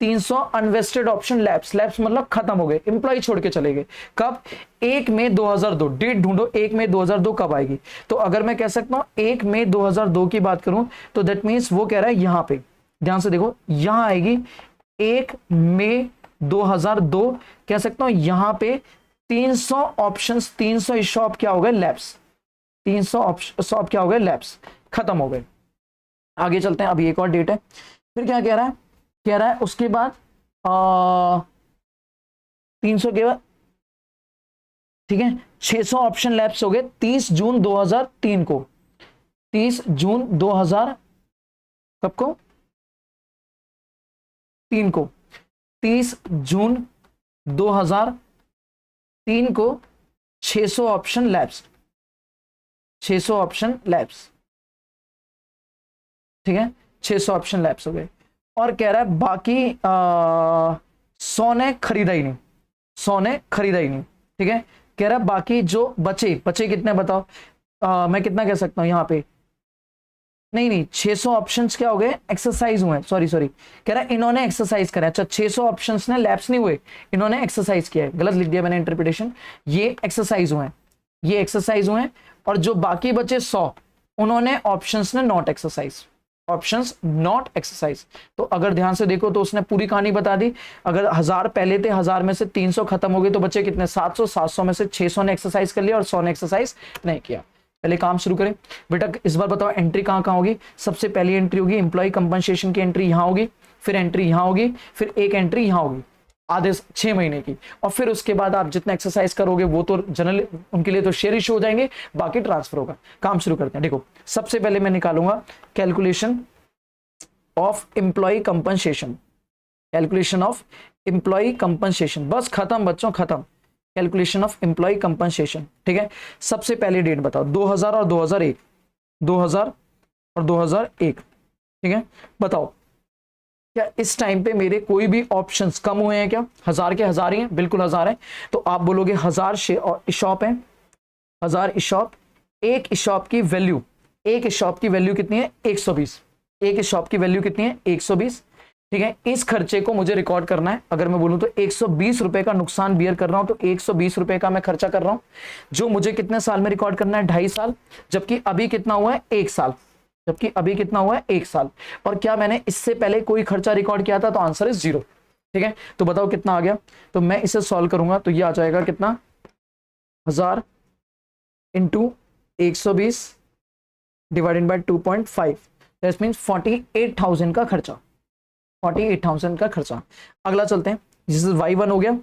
300 अनवेस्टेड ऑप्शन लैप्स मतलब खत्म हो गए, एम्प्लॉय छोड़ के चले गए। कब? 1 मई 2002। डेट ढूंढो, 1 मई 2002 कब आएगी? तो अगर मैं कह सकता हूं 1 मई 2002 की बात करूं तो दैट मीन्स वो कह रहा है यहां पे, ध्यान से देखो, यहां आएगी 1 मई 2002, कह सकता हूं यहां पे 300 ऑप्शंस, 300 शॉप क्या हो गए, लैप्स, 300 शॉप क्या हो गए, लैप्स, खत्म हो गए। आगे चलते हैं, अभी एक और डेट है, फिर क्या कह रहा है, कह रहा है उसके बाद 300 के बाद, ठीक है, 600 ऑप्शन लैप्स हो गए 30 जून 2003 को, 30 जून 2000 कब को, 3 को, 30 जून 2003 को 600 ऑप्शन लैप्स, 600 ऑप्शन लैप्स, ठीक है, 600 ऑप्शन लैप्स हो गए। और कह रहा है बाकी 100 ने खरीदा ही नहीं, 100 ने खरीदा ही नहीं, ठीक है। कह रहा है बाकी जो बचे कितने बताओ, मैं कितना कह सकता हूं यहां पे, नहीं 600 ऑप्शंस क्या हो गए, एक्सरसाइज हुए, सॉरी कह रहा है इन्होंने एक्सरसाइज करा। अच्छा, 600 ऑप्शंस ने लैप्स नहीं हुए, इन्होंने एक्सरसाइज किया है, गलत लिख दिया मैंने इंटरप्रिटेशन, ये एक्सरसाइज हुए, ये एक्सरसाइज हुए, और जो बाकी बचे 100 उन्होंने ऑप्शंस ने not exercise, options not exercise. तो अगर ध्यान से देखो तो उसने पूरी कहानी बता दी, अगर 1000 पहले थे, 1000 में से 300 खत्म हो गए तो बचे कितने, 700, 700 में से 600 ने एक्सरसाइज कर लिया और 100 ने एक्सरसाइज नहीं किया। पहले काम शुरू करें बेटा, इस बार बताओ एंट्री कहां होगी। सबसे पहली एंट्री होगी एम्प्लॉय कंपनसेशन की एंट्री यहां होगी, फिर एंट्री यहां होगी, फिर एक एंट्री यहां होगी आधे 6 महीने की, और फिर उसके बाद आप जितना एक्सरसाइज करोगे वो तो जनरल उनके लिए तो शेयर इशू हो जाएंगे, बाकी ट्रांसफर होगा। काम शुरू करते हैं। देखो सबसे पहले मैं निकालूंगा calculation of employee compensation, calculation of employee compensation, बस खत्म बच्चों, खत्म, कैलकुलेशन ऑफ एम्प्लॉय कंपनसेशन, ठीक है। सबसे पहले डेट बताओ, 2000 और 2001, 2000 और 2001, ठीक है। बताओ क्या इस टाइम पे मेरे कोई भी ऑप्शंस कम हुए हैं क्या? 1000 के 1000 ही हैं, बिल्कुल 1000 है। तो आप बोलोगे 1000 शॉप है, 1000 शॉप, एक शॉप की वैल्यू, एक शॉप की वैल्यू कितनी है, 120, एक शॉप की वैल्यू कितनी है, 120, ठीक है। इस खर्चे को मुझे रिकॉर्ड करना है, अगर मैं बोलूं तो 120 रुपए का नुकसान बियर कर रहा हूं, तो 120 रुपए का मैं खर्चा कर रहा हूं, जो मुझे कितने साल में रिकॉर्ड करना है, 2.5 साल, जबकि अभी कितना हुआ है, 1 साल, जबकि अभी कितना हुआ है, 1 साल। और क्या मैंने इससे पहले कोई खर्चा रिकॉर्ड किया था? तो आंसर इज 0, ठीक है। तो बताओ कितना आ गया, तो मैं इसे सॉल्व करूंगा तो ये आ जाएगा कितना, 1000 into 120 divided by 2.5, that means 48,000 का खर्चा, 48,000 का खर्चा। अगला चलते हैं, जिस y1 हो गया,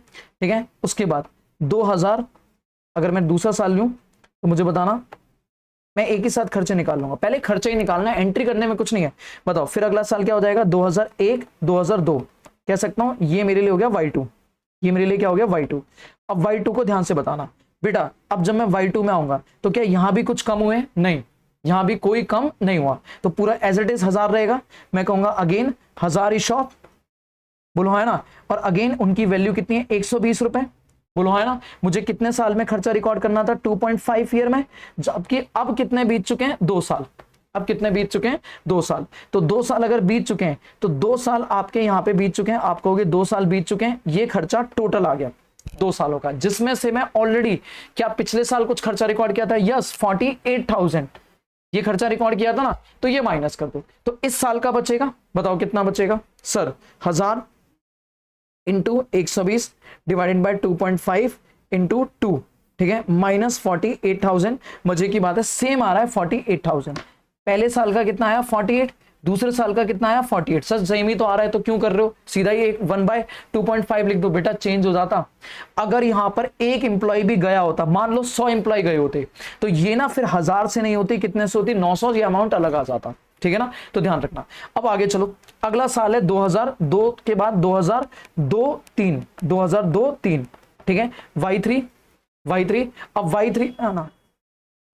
ठीक है। उसके बाद 2000, अगर मैं दूसरा साल लूं तो मुझे बताना, मैं एक ही साथ खर्चे निकाल लूंगा, पहले खर्चा ही निकालना है, एंट्री करने में कुछ नहीं है। बताओ फिर अगला साल क्या हो जाएगा, 2001, 2002, कह सकता हूं ये मेरे लिए हो गया y2, ये मेरे लिए क्या हो गया, y2। अब y2 को ध्यान से बताना बेटा, अब जब मैं y2 में आऊंगा तो क्या यहां भी कुछ कम हुए? नहीं, यहां भी कोई कम नहीं हुआ, तो पूरा एज इट इज 1000 रहेगा। मैं कहूंगा अगेन 1000 शॉप, बोलो है ना, और अगेन उनकी वैल्यू कितनी है, 120 रुपए, बोलो है ना। मुझे कितने साल में खर्चा रिकॉर्ड करना था, 2.5 ईयर में, जबकि अब कितने बीत चुके हैं, 2 साल, अब कितने बीत चुके हैं, 2 साल। तो 2 साल अगर बीत चुके हैं तो 2 साल आपके यहां पे बीत चुके हैं, आप कहोगे 2 साल बीत चुके हैं, ये खर्चा टोटल आ गया 2 सालों का, जिसमें से मैं ऑलरेडी, क्या पिछले साल कुछ खर्चा रिकॉर्ड किया था, यस 48,000 ये खर्चा रिकॉर्ड किया था ना, तो ये माइनस कर दो, तो इस साल का बचेगा, बताओ कितना बचेगा sir, 1000 into 120 divided by 2.5 into 2, ठीक है, माइनस 48,000। मजे की बात है सेम आ रहा है 48,000, पहले साल का कितना आया 48, दूसरे साल का कितना आया 48, सर सेम ही तो आ रहा है, तो क्यों कर रहे हो, सीधा ही 1/2.5 लिख दो बेटा, चेंज हो जाता। अगर यहां पर एक एम्प्लॉय भी गया होता, मान लो 100 एम्प्लॉय गए होते, तो ये ना फिर 1000 से नहीं होती, कितने से होती, 900, ये अमाउंट अलग आ जाता, ठीक है ना, तो ध्यान रखना। अब आगे चलो, अगला साल है 2002 के बाद 2002-3, 2002-3, ठीक है, y3, अब y3 ना,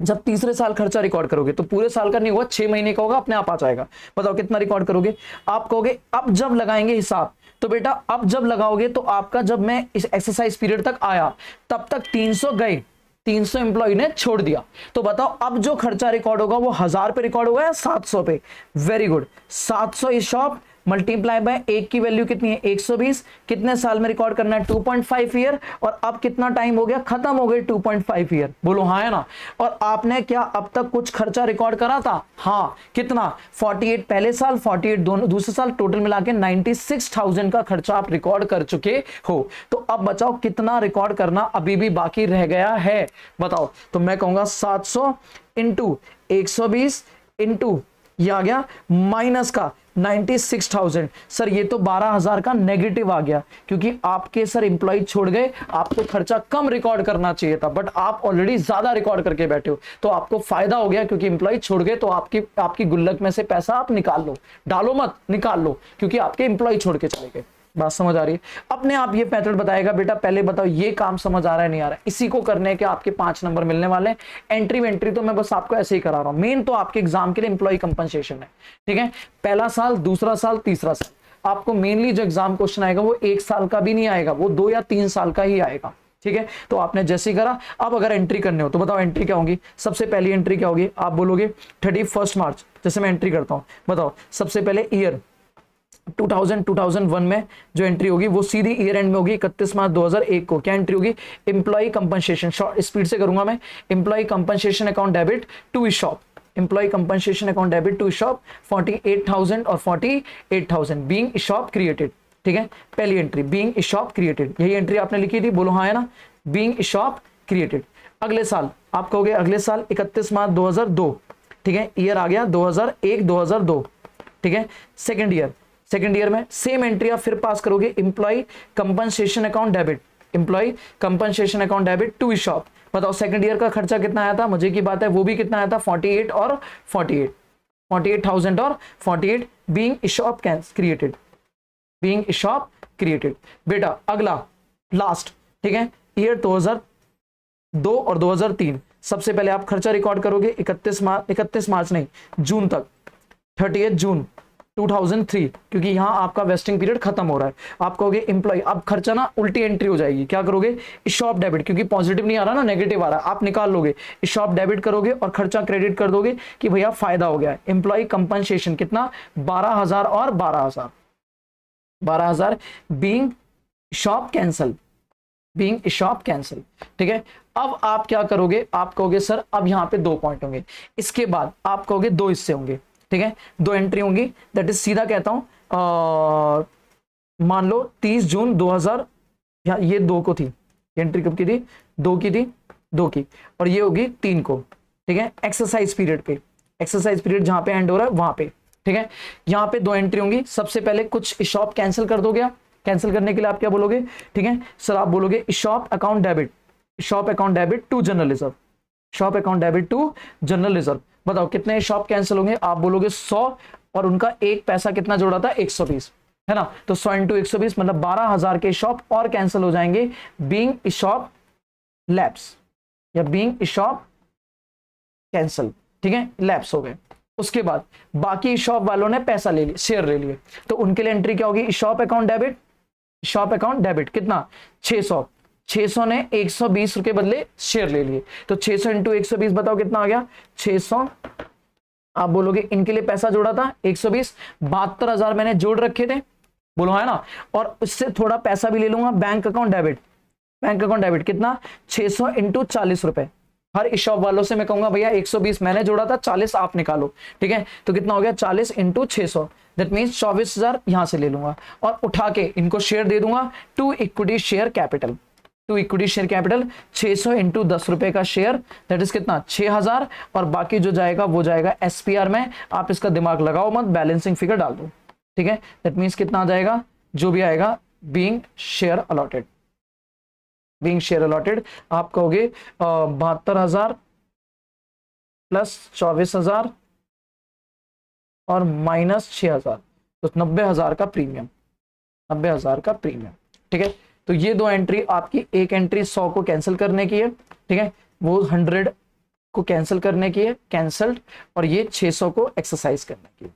जब तीसरे साल खर्चा रिकॉर्ड करोगे तो पूरे साल का नहीं होगा, 6 महीने का होगा, अपने आप आ जाएगा। बताओ कितना रिकॉर्ड करोगे, आप कहोगे अब जब लगाएंगे हिसाब, तो बेटा अब जब लगाओगे तो आपका, जब मैं इस एक्सरसाइज पीरियड तक आया तब तक 300 गए, 300 एम्प्लॉय ने छोड़ दिया। तो बताओ अब जो खर्चा रिकॉर्ड होगा वो 1000 पे रिकॉर्ड होगा या 700 पे? Very good, 700 is shop multiply by एक की वैल्यू कितनी है 120, कितने साल में रिकॉर्ड करना है 2.5 ईयर, और अब कितना टाइम हो गया, खत्म हो गए 2.5 ईयर, बोलो हाँ है ना। और आपने क्या अब तक कुछ खर्चा रिकॉर्ड करा था? हाँ, कितना 48 पहले साल, 48 दोनों दूसरे साल, टोटल मिला के 96,000 का खर्चा आप रिकॉर्ड कर चुके हो। तो अब बचाओ कितना रिकॉर्ड करना अभी भी बाकी रह गया है, बताओ। तो मैं कहूंगा 700 इंटू 120 इंटू ये आ गया माइनस का 96,000। सर ये तो 12,000 का नेगेटिव आ गया, क्योंकि आपके सर एम्प्लॉय छोड़ गए, आपको खर्चा कम रिकॉर्ड करना चाहिए था, बट आप ऑलरेडी ज्यादा रिकॉर्ड करके बैठे हो, तो आपको फायदा हो गया क्योंकि एम्प्लॉय छोड़ गए, तो आपकी गुल्लक में से पैसा आप निकाल लो, डालो मत, निकाल लो, क्योंकि आपके एम्प्लॉय छोड़ के चले गए। बात समझ आ रही है? अपने आप ये मेथड बताएगा बेटा, पहले बताओ ये काम समझ आ रहा है नहीं आ रहा है। इसी को करने के आपके 5 नंबर मिलने वाले हैं। एंट्री वेंट्री तो मैं बस आपको ऐसे ही करा रहा हूं, मेन तो आपके एग्जाम के लिए एम्प्लॉय कंपनसेशन है, ठीक है। पहला साल, दूसरा साल, तीसरा साल, आपको मेनली जो एग्जाम क्वेश्चन आएगा वो 1 साल का भी नहीं आएगा, वो 2 या 3 साल का ही आएगा, ठीक है। तो आपने जैसे ही करा, अब अगर एंट्री करने हो तो बताओ एंट्री क्या होगी। सबसे पहली एंट्री क्या होगी, आप बोलोगे 31 मार्च, जैसे मैं एंट्री करता हूं, बताओ सबसे पहले ईयर 2001 में जो एंट्री होगी वो सीधी ईयर एंड में होगी 31 मार्च 2001 को। क्या एंट्री होगी, एम्प्लॉय कंपनसेशन, शॉर्ट स्पीड से करूंगा मैं, employee compensation account debit to ESOP, employee compensation account debit to ESOP 48,000 और 48,000 बीइंग शॉप क्रिएटेड, ठीक है। पहली एंट्री बीइंग शॉप क्रिएटेड, यही एंट्री आपने लिखी थी, बोलो हाँ है ना, बीइंग शॉप क्रिएटेड। अगले साल आप कहोगे अगले साल 31 मार्च 2002, ठीक है, ईयर आ गया 2001 2002, ठीक है। सेकेंड ईयर में सेम एंट्री आप फिर पास करोगे, employee compensation account debit, employee compensation account debit to ESOP. बताओ सेकेंड ईयर का खर्चा कितना आया था, मुझे की बात है, वो भी कितना आया था 48 और 48,000 और 48 being ESOP created, being ESOP created. बेटा अगला लास्ट, ठीक है, ईयर 2002 और 2003, सबसे पहले आप खर्चा रिकॉर्ड करोगे 31 मार्च नहीं, जून तक, 30 जून 2003, क्योंकि यहां आपका वेस्टिंग पीरियड खत्म हो रहा है। आप कहोगे एम्प्लॉय, अब खर्चा ना उल्टी एंट्री हो जाएगी, क्या करोगे, शॉप डेबिट, क्योंकि पॉजिटिव नहीं आ रहा ना, नेगेटिव आ रहा है, आप निकाल लोगे, शॉप डेबिट करोगे और खर्चा क्रेडिट कर दोगे कि भैया फायदा हो गया। एम्प्लॉय कंपनसेशन कितना, 12,000 और 12,000 being shop cancel, being shop cancel, ठीक है। अब आप क्या करोगे, आप कहोगे सर अब यहां पे 2 पॉइंट होंगे, इसके बाद आप कहोगे 2 हिस्से होंगे, ठीक है, 2 एंट्री होंगी, दैट इज सीधा कहता हूं, मान लो 30 जून 2000, ये 2 को थी एंट्री, कब की थी, 2 की थी, 2 की, और ये होगी 3 को, ठीक है, एक्सरसाइज पीरियड पे, एक्सरसाइज पीरियड जहां पे एंड हो रहा है वहां पे, ठीक है। यहां पे 2 एंट्री होंगी, सबसे पहले कुछ शॉप कैंसिल कर दोगे, कैंसिल करने के लिए आप क्या बोलोगे, ठीक है सर, आप बोलोगे ESOP account debit, ESOP account debit to general reserve, ESOP account debit to general reserve. बताओ कितने शॉप कैंसिल होंगे, आप बोलोगे 100, और उनका एक पैसा कितना जोड़ा था 120, है ना, तो 100 इंटू 120 मतलब 12,000 के शॉप और कैंसिल हो जाएंगे, बीइंग शॉप लैप्स या बीइंग शॉप कैंसिल, ठीक है, लैप्स हो गए। उसके बाद बाकी शॉप वालों ने पैसा ले लिया, शेयर ले लिए, तो उनके लिए एंट्री क्या होगी, shop account debit, ESOP account debit कितना 600 ने 120 के बदले शेयर ले लिए, तो 600 इंटू 120 बताओ कितना आ गया 600। आप बोलोगे इनके लिए पैसा जोड़ा था 120, 72,000 मैंने जोड़ रखे थे, बोलो है ना, और उससे थोड़ा पैसा भी ले लूंगा bank account debit, bank account debit कितना 600 इंटू 40 रुपए। हर शॉप वालों से मैं कहूंगा भैया 120 मैंने जोड़ा था, 40 आप निकालो, ठीक है, तो कितना हो गया 40 इंटू 600, दैट मीन्स 24,000 यहां से ले लूंगा और उठा के इनको शेयर दे दूंगा to equity share capital, to equity share capital 600 into 10 रुपए का शेयर, दैट इज कितना 6,000, और बाकी जो जाएगा वो जाएगा एसपीआर में। आप इसका दिमाग लगाओ मत, बैलेंसिंग फिगर डाल दो, ठीक है, दैट मीन्स कितना आ जाएगा, जो भी आएगा being share allotted, being share allotted आप कहोगे 72,000 प्लस 24,000 और माइनस 6,000, तो 90,000 का प्रीमियम, 90,000 का प्रीमियम, ठीक है। तो ये 2 एंट्री आपकी, एक एंट्री 100 को कैंसिल करने की है, ठीक है, वो 100 को कैंसिल करने की है, कैंसल्ड, और ये 600 को एक्सरसाइज करने की,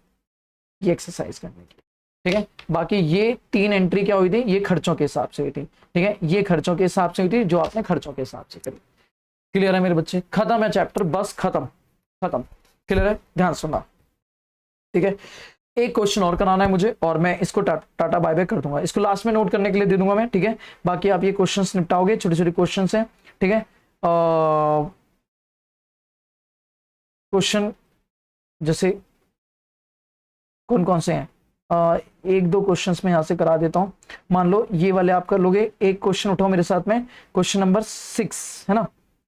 ये एक्सरसाइज करने की, ठीक है। बाकी ये 3 एंट्री क्या हुई थी, ये खर्चों के हिसाब से हुई थी, ठीक है, ये खर्चों के हिसाब से हुई थी जो आपने खर्चों के हिसाब से करी। क्लियर है मेरे बच्चे? खत्म है चैप्टर, बस खत्म खत्म। क्लियर है? ध्यान सुनना, ठीक है। एक क्वेश्चन और कराना है मुझे और मैं इसको टाटा बाय बाय कर दूंगा। इसको लास्ट में नोट करने के लिए दे दूंगा मैं, ठीक है। बाकी आप ये क्वेश्चंस निपटाओगे, छोटे छोटे क्वेश्चंस हैं, ठीक है। क्वेश्चन जैसे कौन कौन से हैं, एक दो क्वेश्चंस में यहां से करा देता हूं। मान लो ये वाले आप कर लोगे। एक क्वेश्चन उठाओ मेरे साथ में, क्वेश्चन नंबर 6 है ना।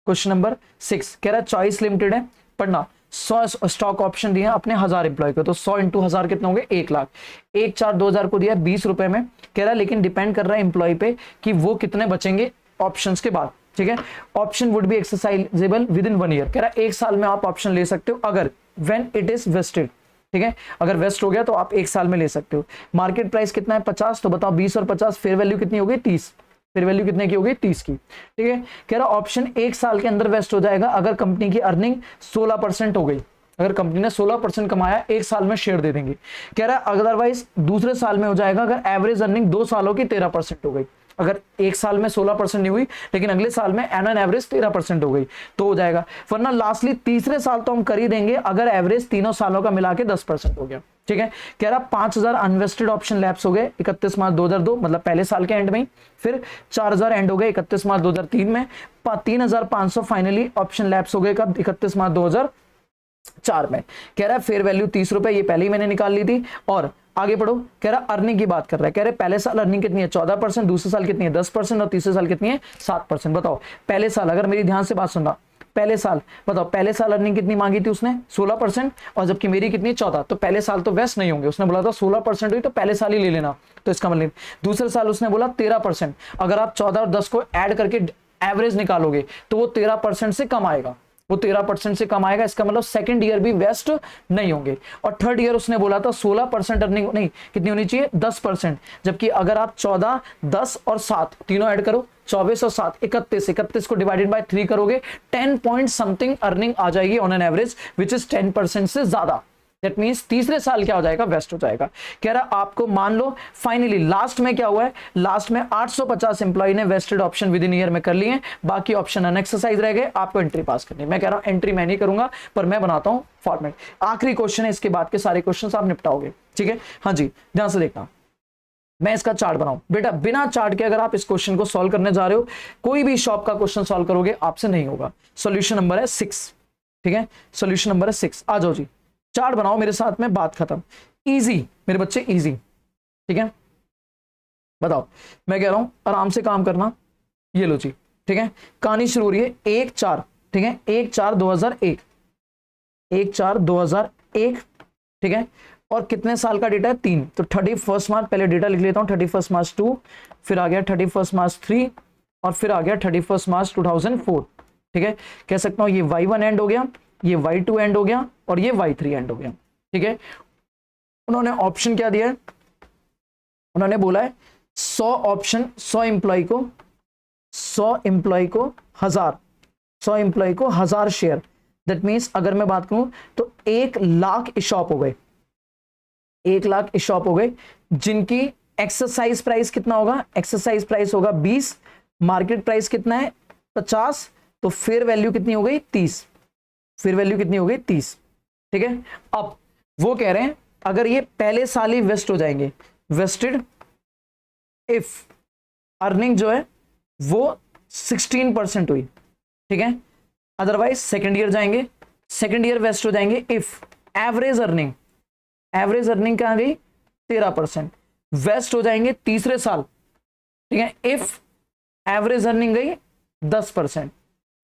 क्वेश्चन नंबर 6 कह रहा है चॉइस लिमिटेड है, पढ़ना। 100 स्टॉक ऑप्शन दिए अपने 1000 एम्प्लॉय को, तो 100 इंटू 1000 कितने होंगे? 1 लाख। 1/4/2000 को दिया 20 रुपए में, कह रहा है लेकिन डिपेंड कर रहा है एम्प्लॉय पे कि वो कितने बचेंगे ऑप्शंस के बाद, ठीक है। Option would be exercisable with in 1 year, कह रहा है 1 साल में आप ऑप्शन ले सकते हो अगर व्हेन इट इज वेस्टेड, ठीक है। अगर वेस्ट हो गया तो आप 1 साल में ले सकते हो। मार्केट प्राइस कितना है? 50, तो बताओ 20 और 50 फेयर वैल्यू कितनी होगी? 30। फेयर वैल्यू कितने की होगी? 30 की, ठीक है। कह रहा ऑप्शन 1 साल के अंदर वेस्ट हो जाएगा अगर कंपनी की अर्निंग 16% हो गई। अगर कंपनी ने 16% कमाया 1 साल में शेयर दे देंगे। कह रहा है अदरवाइज दूसरे साल में हो जाएगा अगर एवरेज अर्निंग 2 सालों की 13% हो गई। अगर 1 साल में 16% नहीं हुई लेकिन अगले साल में एन एवरेज 13% हो गई तो हो जाएगा। वरना लास्टली तीसरे साल तो हम कर ही देंगे अगर एवरेज तीनों सालों का मिला के 10% हो गया, ठीक है। कह रहा 5000 अनवेस्टेड ऑप्शन लैप्स हो गए 31 मार्च 2002, मतलब पहले साल के एंड में ही। फिर 4000 एंड हो गए 31 मार्च 2003 में। 3500 फाइनली ऑप्शन लैप्स हो गए कब? 31 मार्च 2004 में। कह रहा है फेयर वैल्यू 30 रुपए, ये पहले ही मैंने निकाल ली थी। और आगे पढ़ो, कह रहा अर्निंग की बात कर रहा है। कह रहे पहले साल अर्निंग कितनी है? 14%, दूसरे साल कितनी है? 10% और तीसरे साल कितनी है? 7%। बताओ पहले साल, अगर मेरी ध्यान से बात सुनना, पहले साल बताओ, पहले साल अर्निंग कितनी मांगी थी उसने? 16%, और जबकि मेरी कितनी? 14। तो पहले साल तो वेस्ट नहीं होंगे। उसने बोला था 16% हुई तो पहले साल ही ले लेना, तो इसका मतलब। दूसरे साल उसने बोला 13%, अगर आप 14 और 10 को ऐड करके एवरेज निकालोगे तो वो 13% से कम आएगा, वो 13% से कम आएगा। इसका मतलब सेकंड ईयर भी वेस्ट नहीं होंगे। और थर्ड ईयर उसने बोला था 16% अर्निंग नहीं, कितनी होनी चाहिए? 10%, जबकि अगर आप 14, 10 और 7 तीनों ऐड करो, 24 और 7 31, 31 को डिवाइडेड बाय 3 करोगे 10 पॉइंट समथिंग अर्निंग आ जाएगी on an average, which is 10% से ज्यादा। दैट मींस तीसरे साल क्या हो जाएगा? वेस्ट हो जाएगा। कह रहा आपको मान लो फाइनली लास्ट में क्या हुआ है? लास्ट में 850 एम्प्लॉय ने vested option within year में कर लिए, बाकी ऑप्शन अनएक्सरसाइज रह गए। आपको एंट्री पास करनी है। मैं कह रहा हूं एंट्री मैं नहीं करूंगा, पर मैं बनाता हूं फॉर्मेट। आखिरी क्वेश्चन है, इसके बाद के सारे क्वेश्चन आप निपटाओगे, ठीक है। हाँ जी, ध्यान से देखना। मैं इसका चार्ट बनाऊं बेटा, बिना चार्ट के अगर आप इस क्वेश्चन को सॉल्व करने जा रहे हो, कोई भी शॉप का क्वेश्चन सॉल्व करोगे आपसे नहीं होगा। सॉल्यूशन नंबर है 6, ठीक है। सॉल्यूशन नंबर है 6। आ जाओ जी, चार्ट बनाओ मेरे साथ में, बात खत्म। इजी मेरे बच्चे, इजी, ठीक है। बताओ, मैं कह रहा हूं आराम से काम करना। ये लो जी, ठीक है। कहानी शुरू हो रही है 1/4, ठीक है। 1/4/2001, 1/4/2001, ठीक है। और कितने साल का डेटा है? 3। तो 31 मार्च, पहले डेटा लिख लेता हूं, 31 मार्च 2, फिर आ गया 31 मार्च 3, और फिर आ गया 31 मार्च 2004, ठीक है। कह सकता हूं ये Y1 एंड हो गया, ये Y2 एंड हो गया, और ये Y3 एंड हो गया, ठीक है। उन्होंने ऑप्शन क्या दिया है? उन्होंने बोला है 100 ऑप्शन, 100 एम्प्लॉय को 1000 शेयर। दैट मींस अगर मैं बात करूं तो 1 लाख शॉप हो गए, 1 लाख शॉप हो गए, जिनकी एक्सरसाइज प्राइस कितना होगा? एक्सरसाइज प्राइस होगा 20, मार्केट प्राइस कितना है? 50, तो फेयर वैल्यू कितनी हो गई? 30। फेयर वैल्यू कितनी हो गई? 30, ठीक है। अब वो कह रहे हैं अगर ये पहले साल ही वेस्ट हो जाएंगे, वेस्टेड इफ अर्निंग जो है वो 16% हुई, ठीक है। अदरवाइज सेकेंड ईयर जाएंगे, सेकेंड ईयर वेस्ट हो जाएंगे इफ एवरेज अर्निंग कहां गई? 13%, वेस्ट हो जाएंगे तीसरे साल, ठीक है, इफ एवरेज अर्निंग गई 10%,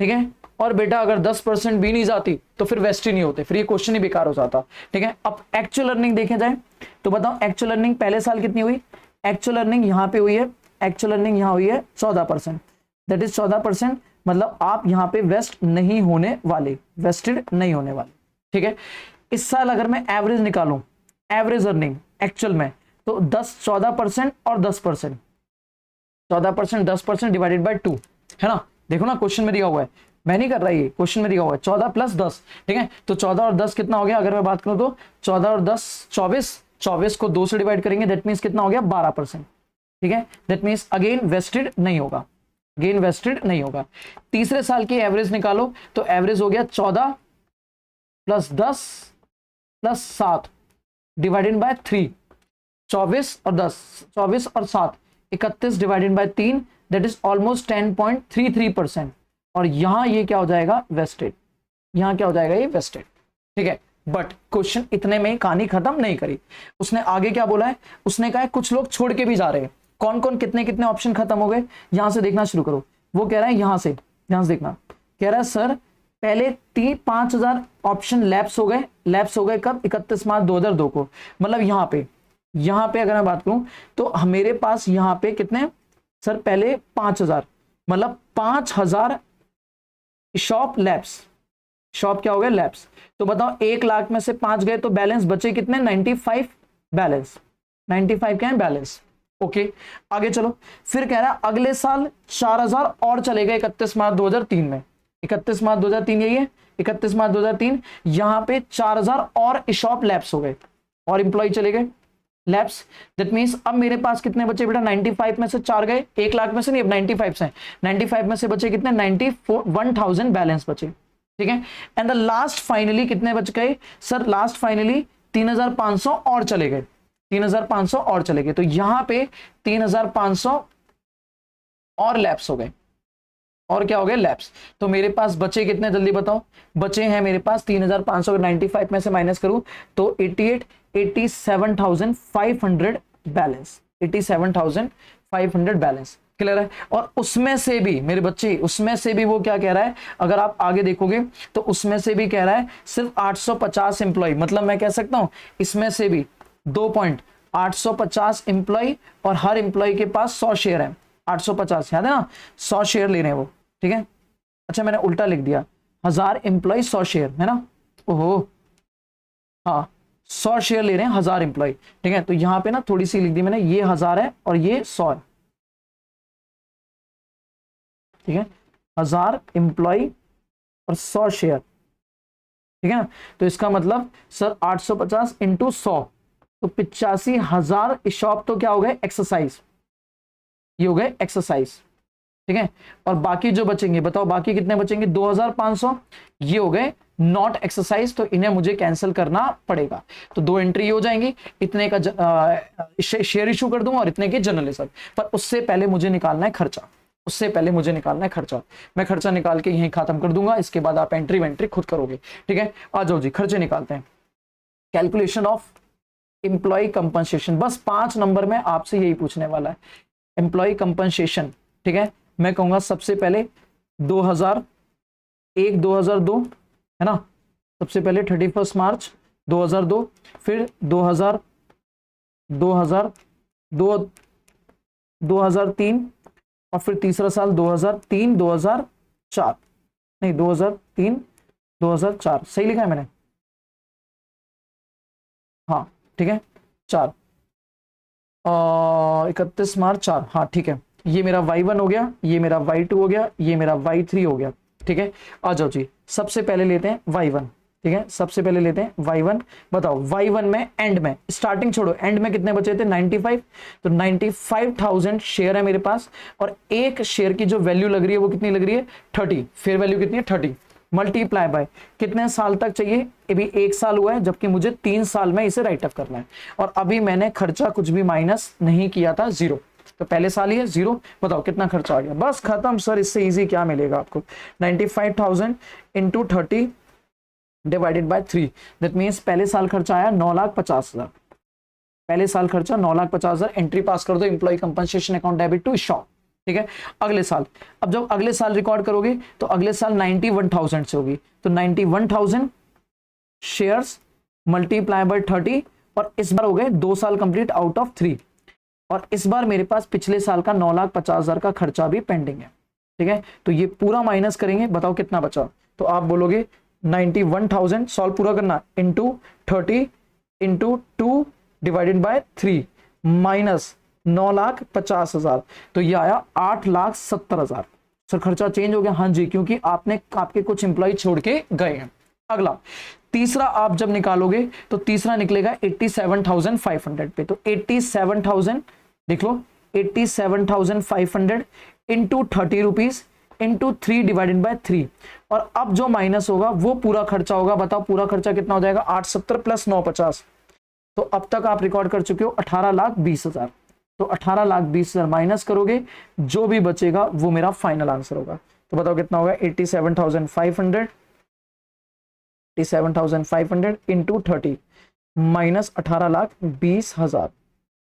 ठीक है। और बेटा अगर 10% भी नहीं जाती तो फिर वेस्ट ही नहीं होते, फिर ये क्वेश्चन ही बेकार हो जाता, ठीक है। अब एक्चुअल अर्निंग देखे जाए तो बताओ एक्चुअल अर्निंग पहले साल कितनी हुई? एक्चुअल अर्निंग यहां पे हुई है, एक्चुअल अर्निंग यहां हुई है 14%, दैट इज 14%, मतलब आप यहां पे वेस्ट नहीं होने वाले, वेस्टेड नहीं होने वाले, ठीक है। इस साल अगर मैं एवरेज निकालूं, एवरेज अर्निंग एक्चुअल में, तो 14% और 10%, 14% 10% डिवाइडेड बाय 2, है ना। देखो ना क्वेश्चन में दिया हुआ है, मैं नहीं कर रहा, ये क्वेश्चन में दिया हुआ है 14 + 10, ठीक है। तो 14 और 10 कितना हो गया? अगर मैं बात करूं तो 14 और 10 24, 24 को 2 से डिवाइड करेंगे, दैट मींस कितना हो गया? 12%, ठीक है। दैट मींस अगेन वेस्टेड नहीं होगा, गेन वेस्टेड नहीं होगा। तीसरे साल की एवरेज निकालो तो एवरेज हो गया 14 प्लस 10 प्लस 7 डिवाइडेड बाय 3, 24 और 10, 24 और 7 31 divided by 3, that is almost 10.33%। और यहां ये क्या हो जाएगा, वेस्टेड। यहां क्या हो जाएगा, ये वेस्टेड। ठीक है, बट क्वेश्चन इतने में कहानी खत्म नहीं करी। उसने आगे क्या बोला है, उसने कहा है कुछ लोग छोड़ के भी जा रहे हैं। कौन कौन, कितने कितने ऑप्शन खत्म हो गए, यहां से देखना शुरू करो। वो कह रहा है यहां से देखना, कह रहा है सर पहले 5,000 ऑप्शन लैप्स हो गए। लैप्स हो गए कब, 31 मार्च 2002 को। मतलब यहां पे अगर मैं बात करूं तो मेरे पास यहां पे कितने सर, पहले 5,000, मतलब 5,000 शॉप लैप्स। शॉप क्या हो गया, लैप्स। तो बताओ 1 लाख में से 5 गए तो बैलेंस बचे कितने, 95 बैलेंस। 95 क्या है, बैलेंस। ओके, आगे चलो। फिर कह रहा है अगले साल 4,000 और चले गए 31 मार्च 2003 में। 31 मार्च 2003 यही है, 31 मार्च 2003। यहां पे 4,000 और शॉप लैप्स हो गए और इंप्लॉय चले गए लैप्स। दैट मींस अब मेरे पास कितने बचे बेटा, 95 में से 4 गए, 1 लाख में से नहीं, अब 95 से। 95 में से बचे कितने, 1,000 बैलेंस बचे। ठीक है, एंड द लास्ट फाइनली कितने बच गए सर, लास्ट फाइनली 3,500 और चले गए, 3,500 और चले गए। तो यहां पे 3,500 और लैप्स हो गए। और क्या हो गए, लैप्स। तो मेरे पास बचे कितने, जल्दी बताओ। बचे हैं मेरे पास 3,500, 95 में से माइनस करूं तो 87,500 बैलेंस। 87,500 बैलेंस। क्लियर है। और उसमें से भी मेरे बच्चे, उसमें से भी वो क्या कह रहा है, अगर आप आगे देखोगे तो उसमें से भी कह रहा है सिर्फ 850 इंप्लॉय। मतलब मैं कह सकता हूं इसमें से भी 2 पॉइंट 850 इंप्लॉय, और हर इंप्लॉय के पास 100 शेयर है। 850 याद है ना, 100 शेयर ले रहे हैं वो। ठीक है, अच्छा मैंने उल्टा लिख दिया, 1000 इंप्लॉय 100 शेयर है ना। ओहो हाँ, 100 शेयर ले रहे हैं 1000 इंप्लॉय। ठीक है, तो यहां पे ना थोड़ी सी लिख दी मैंने, ये 1000 है और ये 100 है। ठीक है, 1000 इंप्लॉय और 100 शेयर। ठीक है ना, तो इसका मतलब सर 850 इंटू 100 तो 85,000 शॉप तो क्या हो गए, एक्सरसाइज। ये हो गए एक्सरसाइज। ठीक है, और बाकी जो बचेंगे बताओ, बाकी कितने बचेंगे, 2,500। ये हो गए नॉट एक्सरसाइज, तो इन्हें मुझे कैंसिल करना पड़ेगा। तो 2 एंट्री हो जाएंगी, इतने का शेयर इशू कर दूंगा और इतने की जनरल रिजर्व। पर उससे पहले मुझे निकालना है खर्चा, उससे पहले मुझे निकालना है खर्चा। मैं खर्चा निकाल के यहीं खत्म कर दूंगा, इसके बाद आप एंट्री वेंट्री खुद करोगे। ठीक है, आ जाओ जी, खर्चे निकालते हैं। कैलकुलेशन ऑफ एम्प्लॉय कंपनसेशन, बस 5 नंबर में आपसे यही पूछने वाला है, एम्प्लॉय कंपनसेशन। ठीक है, मैं कहूंगा सबसे पहले 2001 2002 है ना, सबसे पहले 31 मार्च 2002, फिर 2000 2003, और फिर तीसरा साल 2003 2004, नहीं 2003 2004, सही लिखा है मैंने, हाँ ठीक है 4, 31 मार्च 4, हाँ ठीक है। ये मेरा y1 हो गया, ये मेरा y2 हो गया, ये मेरा y3 हो गया। ठीक है, आ जाओ जी, सबसे पहले लेते हैं y1। ठीक है, सबसे पहले लेते हैं y1। बताओ y1 में एंड में, स्टार्टिंग छोड़ो, एंड में कितने बचे थे, 95। तो 95,000 शेयर है मेरे पास, और एक शेयर की जो वैल्यू लग रही है वो कितनी लग रही है, 30। फेयर वैल्यू कितनी है, 30 मल्टीप्लाई बाय कितने साल तक चाहिए, ये भी 1 साल हुआ है, जबकि मुझे 3 साल में इसे राइट अप करना है। और अभी मैंने खर्चा कुछ भी माइनस नहीं किया था, 0। तो पहले साल ही है 0। बताओ कितना खर्चा आ गया, बस खत्म सर, इससे इजी क्या मिलेगा आपको, 95,000 into 30 divided by 3। That means पहले साल खर्चा आया 9,50,000। पहले साल खर्चा 9,50,000। एंट्री पास कर दो, employee compensation account debit to ESOP. ठीक है, अगले साल, अब जब अगले साल रिकॉर्ड करोगे तो अगले साल 91,000 से होगी। तो 91,000 शेयर्स मल्टीप्लाई बाय 30, और इस बार हो गए 2 साल कंप्लीट आउट ऑफ 3। और इस बार मेरे पास पिछले साल का 9,50,000 का खर्चा भी पेंडिंग है। ठीक है, तो ये पूरा माइनस करेंगे, बताओ कितना बचा। तो आप बोलोगे 91,000 सॉल्व पूरा करना, into 30 into 2 divided by 3 minus 9,50,000, तो ये आया 8,70,000। सर खर्चा चेंज हो गया, हाँ जी, क्योंकि आपके कुछ एम्प्लॉय छोड़ के गए हैं। अगला तीसरा आप जब निकालोगे तो तीसरा निकलेगा 87,500 पे। तो 87,000 देख लो, 87,500 into 30 rupees into 3 divided by 3, और अब जो माइनस होगा वो पूरा खर्चा होगा। बताओ पूरा खर्चा कितना हो जाएगा, 870 प्लस 950। तो अब तक आप रिकॉर्ड कर चुके हो 18,20,000। तो 18,20,000 माइनस करोगे, जो भी बचेगा वो मेरा फाइनल आंसर होगा। तो बताओ कितना होगा, 87,500 87,500 इंटू 30 माइनस 18,20,000।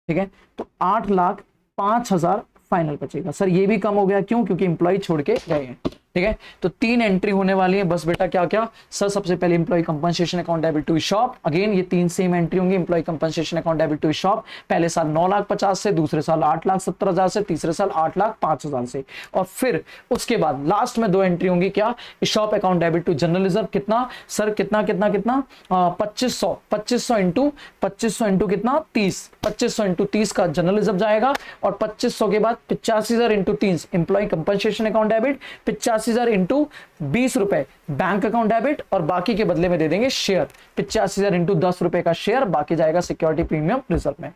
ठीक है, तो 8,05,000 फाइनल बचेगा। सर ये भी कम हो गया, क्यों? क्योंकि एम्प्लॉय छोड़ के गए हैं। ठीक है, तो 3 एंट्री होने वाली है बस बेटा। क्या क्या सर? सबसे पहले employee compensation account debit to ESOP. Again ये 3 सेम एंट्री होंगी। Employee compensation account debit to ESOP पहले साल 9,50,000 से, दूसरे साल 8,70,000 से, तीसरे साल 8,05,000 से, और फिर उसके बाद लास्ट में 2 एंट्री होंगी। क्या? ESOP account debit to general reserve. कितना सर? कितना 2500 इंटू 2500 इंटू कितना 30, 2500 इंटू 30 का जनरल रिजर्व जाएगा, और 2500 के बाद 85,000 into 30 employ compensation account debit, 85,000 into 20 रुपए बैंक अकाउंट डेबिट, और बाकी के बदले में दे देंगे शेयर। 85,000 इंटू 10 रुपए का शेयर, बाकी जाएगा सिक्योरिटी प्रीमियम रिजर्व में।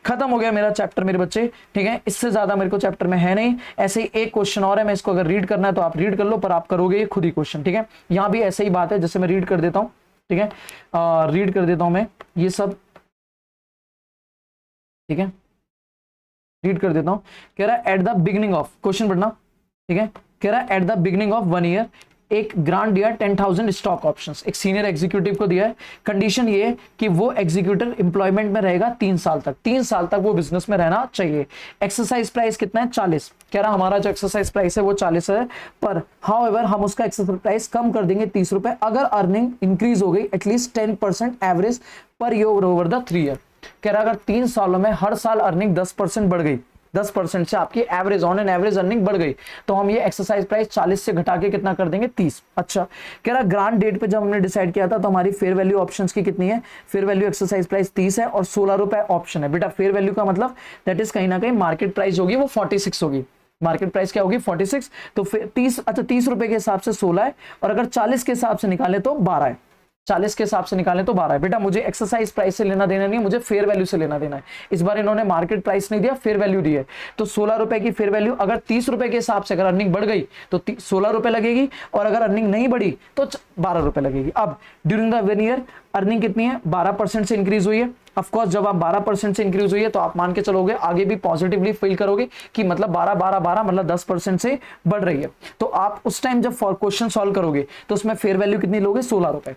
खत्म हो गया मेरा चैप्टर मेरे बच्चे। ठीक है, इससे ज्यादा मेरे को चैप्टर में है नहीं। ऐसे ही एक क्वेश्चन और है, मैं इसको अगर रीड करना है तो आप रीड कर लो, पर आप करोगे खुद ही क्वेश्चन। ठीक है, यहां भी ऐसे ही बात है, जैसे मैं रीड कर देता हूं। ठीक है, रीड कर देता हूं मैं ये सब। ठीक है, रीड कर देता हूं। कह रहा है at the beginning of, question पढ़ना। ठीक है, कह रहा है at the beginning of 1 year एक ग्रांट दिया 10,000 स्टॉक ऑप्शंस, एक सीनियर एग्जीक्यूटिव को दिया है। कंडीशन ये है कि वो एग्जीक्यूटिव एम्प्लॉयमेंट में रहेगा 3 साल तक। 3 साल तक वो बिजनेस में रहना चाहिए। एक्सरसाइज प्राइस कितना है? 40। कह रहा हमारा जो एक्सरसाइज प्राइस है वो 40 है, पर हाउएवर हम उसका एक्सरसाइज प्राइस कम कर देंगे 30 रुपए, अगर अर्निंग इंक्रीज हो गई at least 10% average per year over the 3 year. कह रहा अगर 3 सालों में हर साल अर्निंग 10% बढ़ गई, 10% से आपकी average on an average earning बढ़ गई, तो हम ये एक्सरसाइज प्राइस 40 से घटा के कितना कर देंगे? 30। अच्छा, कह रहा ग्रांट डेट पे जब हमने डिसाइड किया था तो हमारी फेयर वैल्यू ऑप्शंस की कितनी है? फेयर वैल्यू एक्सरसाइज प्राइस 30 है और 16 रुपए ऑप्शन है। बेटा फेयर वैल्यू का मतलब दैट इज कहीं ना कहीं मार्केट प्राइस होगी वो 46 होगी। मार्केट प्राइस क्या होगी? 46। तो 30, अच्छा 30 रुपए के हिसाब से 16 है, और अगर 40 के हिसाब से निकाले तो 12 है। 40 के हिसाब से निकालें तो 12 है। बेटा मुझे एक्सरसाइज प्राइस से लेना देना नहीं है, मुझे फेयर वैल्यू से लेना देना है। इस बार इन्होंने मार्केट प्राइस नहीं दिया, फेयर वैल्यू दी है। तो 16 रुपए की फेयर वैल्यू, अगर 30 रुपए के हिसाब से अगर अर्निंग बढ़ गई तो 16 रुपए लगेगी, और अगर अर्निंग नहीं बढ़ी तो 12 रुपए लगेगी। अब ड्यूरिंग द 1 ईयर अर्निंग कितनी है? 12% से इंक्रीज हुई है। ऑफकोर्स जब आप 12% से इंक्रीज हुई है तो आप मान के चलोगे आगे भी पॉजिटिवली फील करोगे कि मतलब 12 मतलब 10% से बढ़ रही है। तो आप उस टाइम जब क्वेश्चन सॉल्व करोगे तो उसमें फेयर वैल्यू कितनी लोगे? 16 रुपए।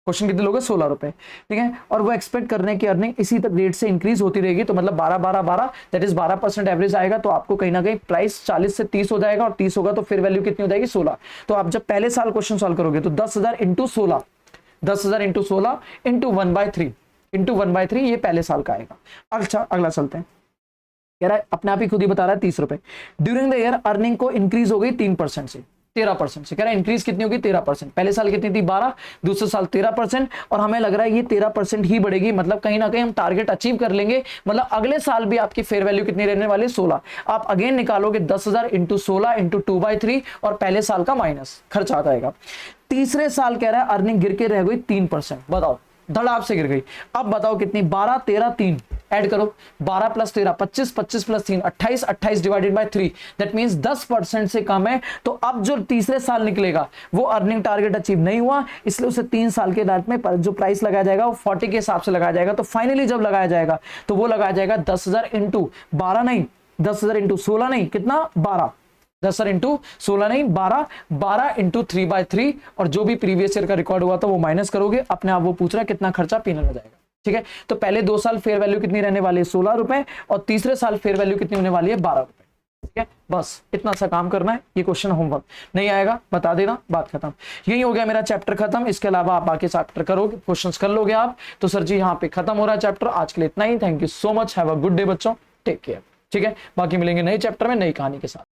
क्वेश्चन कितने लोगे? 16 रुपए। ठीक है, और वो एक्सपेक्ट करने की अर्निंग इसी तक रेट से इंक्रीज होती रहेगी, तो मतलब 12 दैट इज 12% एवरेज आएगा, तो आपको कहीं ना कहीं प्राइस 40 से 30 हो जाएगा, और 30 होगा तो फिर वैल्यू कितनी हो जाएगी? 16। तो आप जब पहले साल क्वेश्चन सॉल्व करोगे तो 10,000 इंटू 16, 10,000 इंटू 16 इंटू 1/3 ये पहले साल का आएगा। अच्छा अगला चलते हैं। कह रहा है अपने आप ही खुद ही बता रहा है 30 रुपए। ड्यूरिंग द ईयर अर्निंग को इंक्रीज हो गई 3% से 13% से। कह रहा है इंक्रीज कितनी होगी? 13%। पहले साल कितनी थी? 12, दूसरे साल 13%, और हमें लग रहा है ये 13% ही बढ़ेगी, मतलब कहीं ना कहीं हम टारगेट अचीव कर लेंगे। मतलब अगले साल भी आपकी फेयर वैल्यू कितनी रहने वाली है? 16। आप अगेन निकालोगे 10,000 इंटू 16 इंटू 2/3, और पहले साल का माइनस खर्चा आ जाएगा। तीसरे साल कह रहा है अर्निंग गिर के रह गई 3%। बताओ धड़ाप से गिर गई। अब बताओ कितनी? 12, 13, 3 ऐड करो। 12 plus 13 25, 25 plus 3 28, 28 divided by 3, that means 10% से कम है। तो अब जो तीसरे साल निकलेगा वो अर्निंग टारगेट अचीव नहीं हुआ, इसलिए उसे 3 साल के दायरे में जो प्राइस लगाया जाएगा वो 40 के हिसाब से लगाया जाएगा। तो फाइनली जब लगाया जाएगा तो वो लगाया जाएगा 10,000 इंटू 12 नहीं, 10,000 इंटू 16 नहीं, कितना? 12। 10,000 इंटू 16 नहीं 12, 12 इंटू 3/3, और जो भी प्रीवियस ईयर का रिकॉर्ड हुआ था वो माइनस करोगे। अपने आप वो पूछ रहा है कितना खर्चा पीनल हो जाएगा। ठीक है, तो पहले 2 साल फेयर वैल्यू कितनी रहने वाली है? 16 रुपए, और तीसरे साल फेयर वैल्यू कितनी होने वाली है? 12 रुपए। ठीक है, बस इतना सा काम करना है। ये क्वेश्चन होमवर्क नहीं आएगा बता देना, बात खत्म। यही हो गया मेरा चैप्टर खत्म। इसके अलावा आप बाकी चैप्टर करोगे, क्वेश्चंस कर लोगे आप तो सर जी यहाँ पे खत्म हो रहा है चैप्टर। आज के लिए इतना ही। Thank you so much, have a good day बच्चों, टेक केयर। ठीक है, बाकी मिलेंगे नए चैप्टर में नई कहानी के साथ।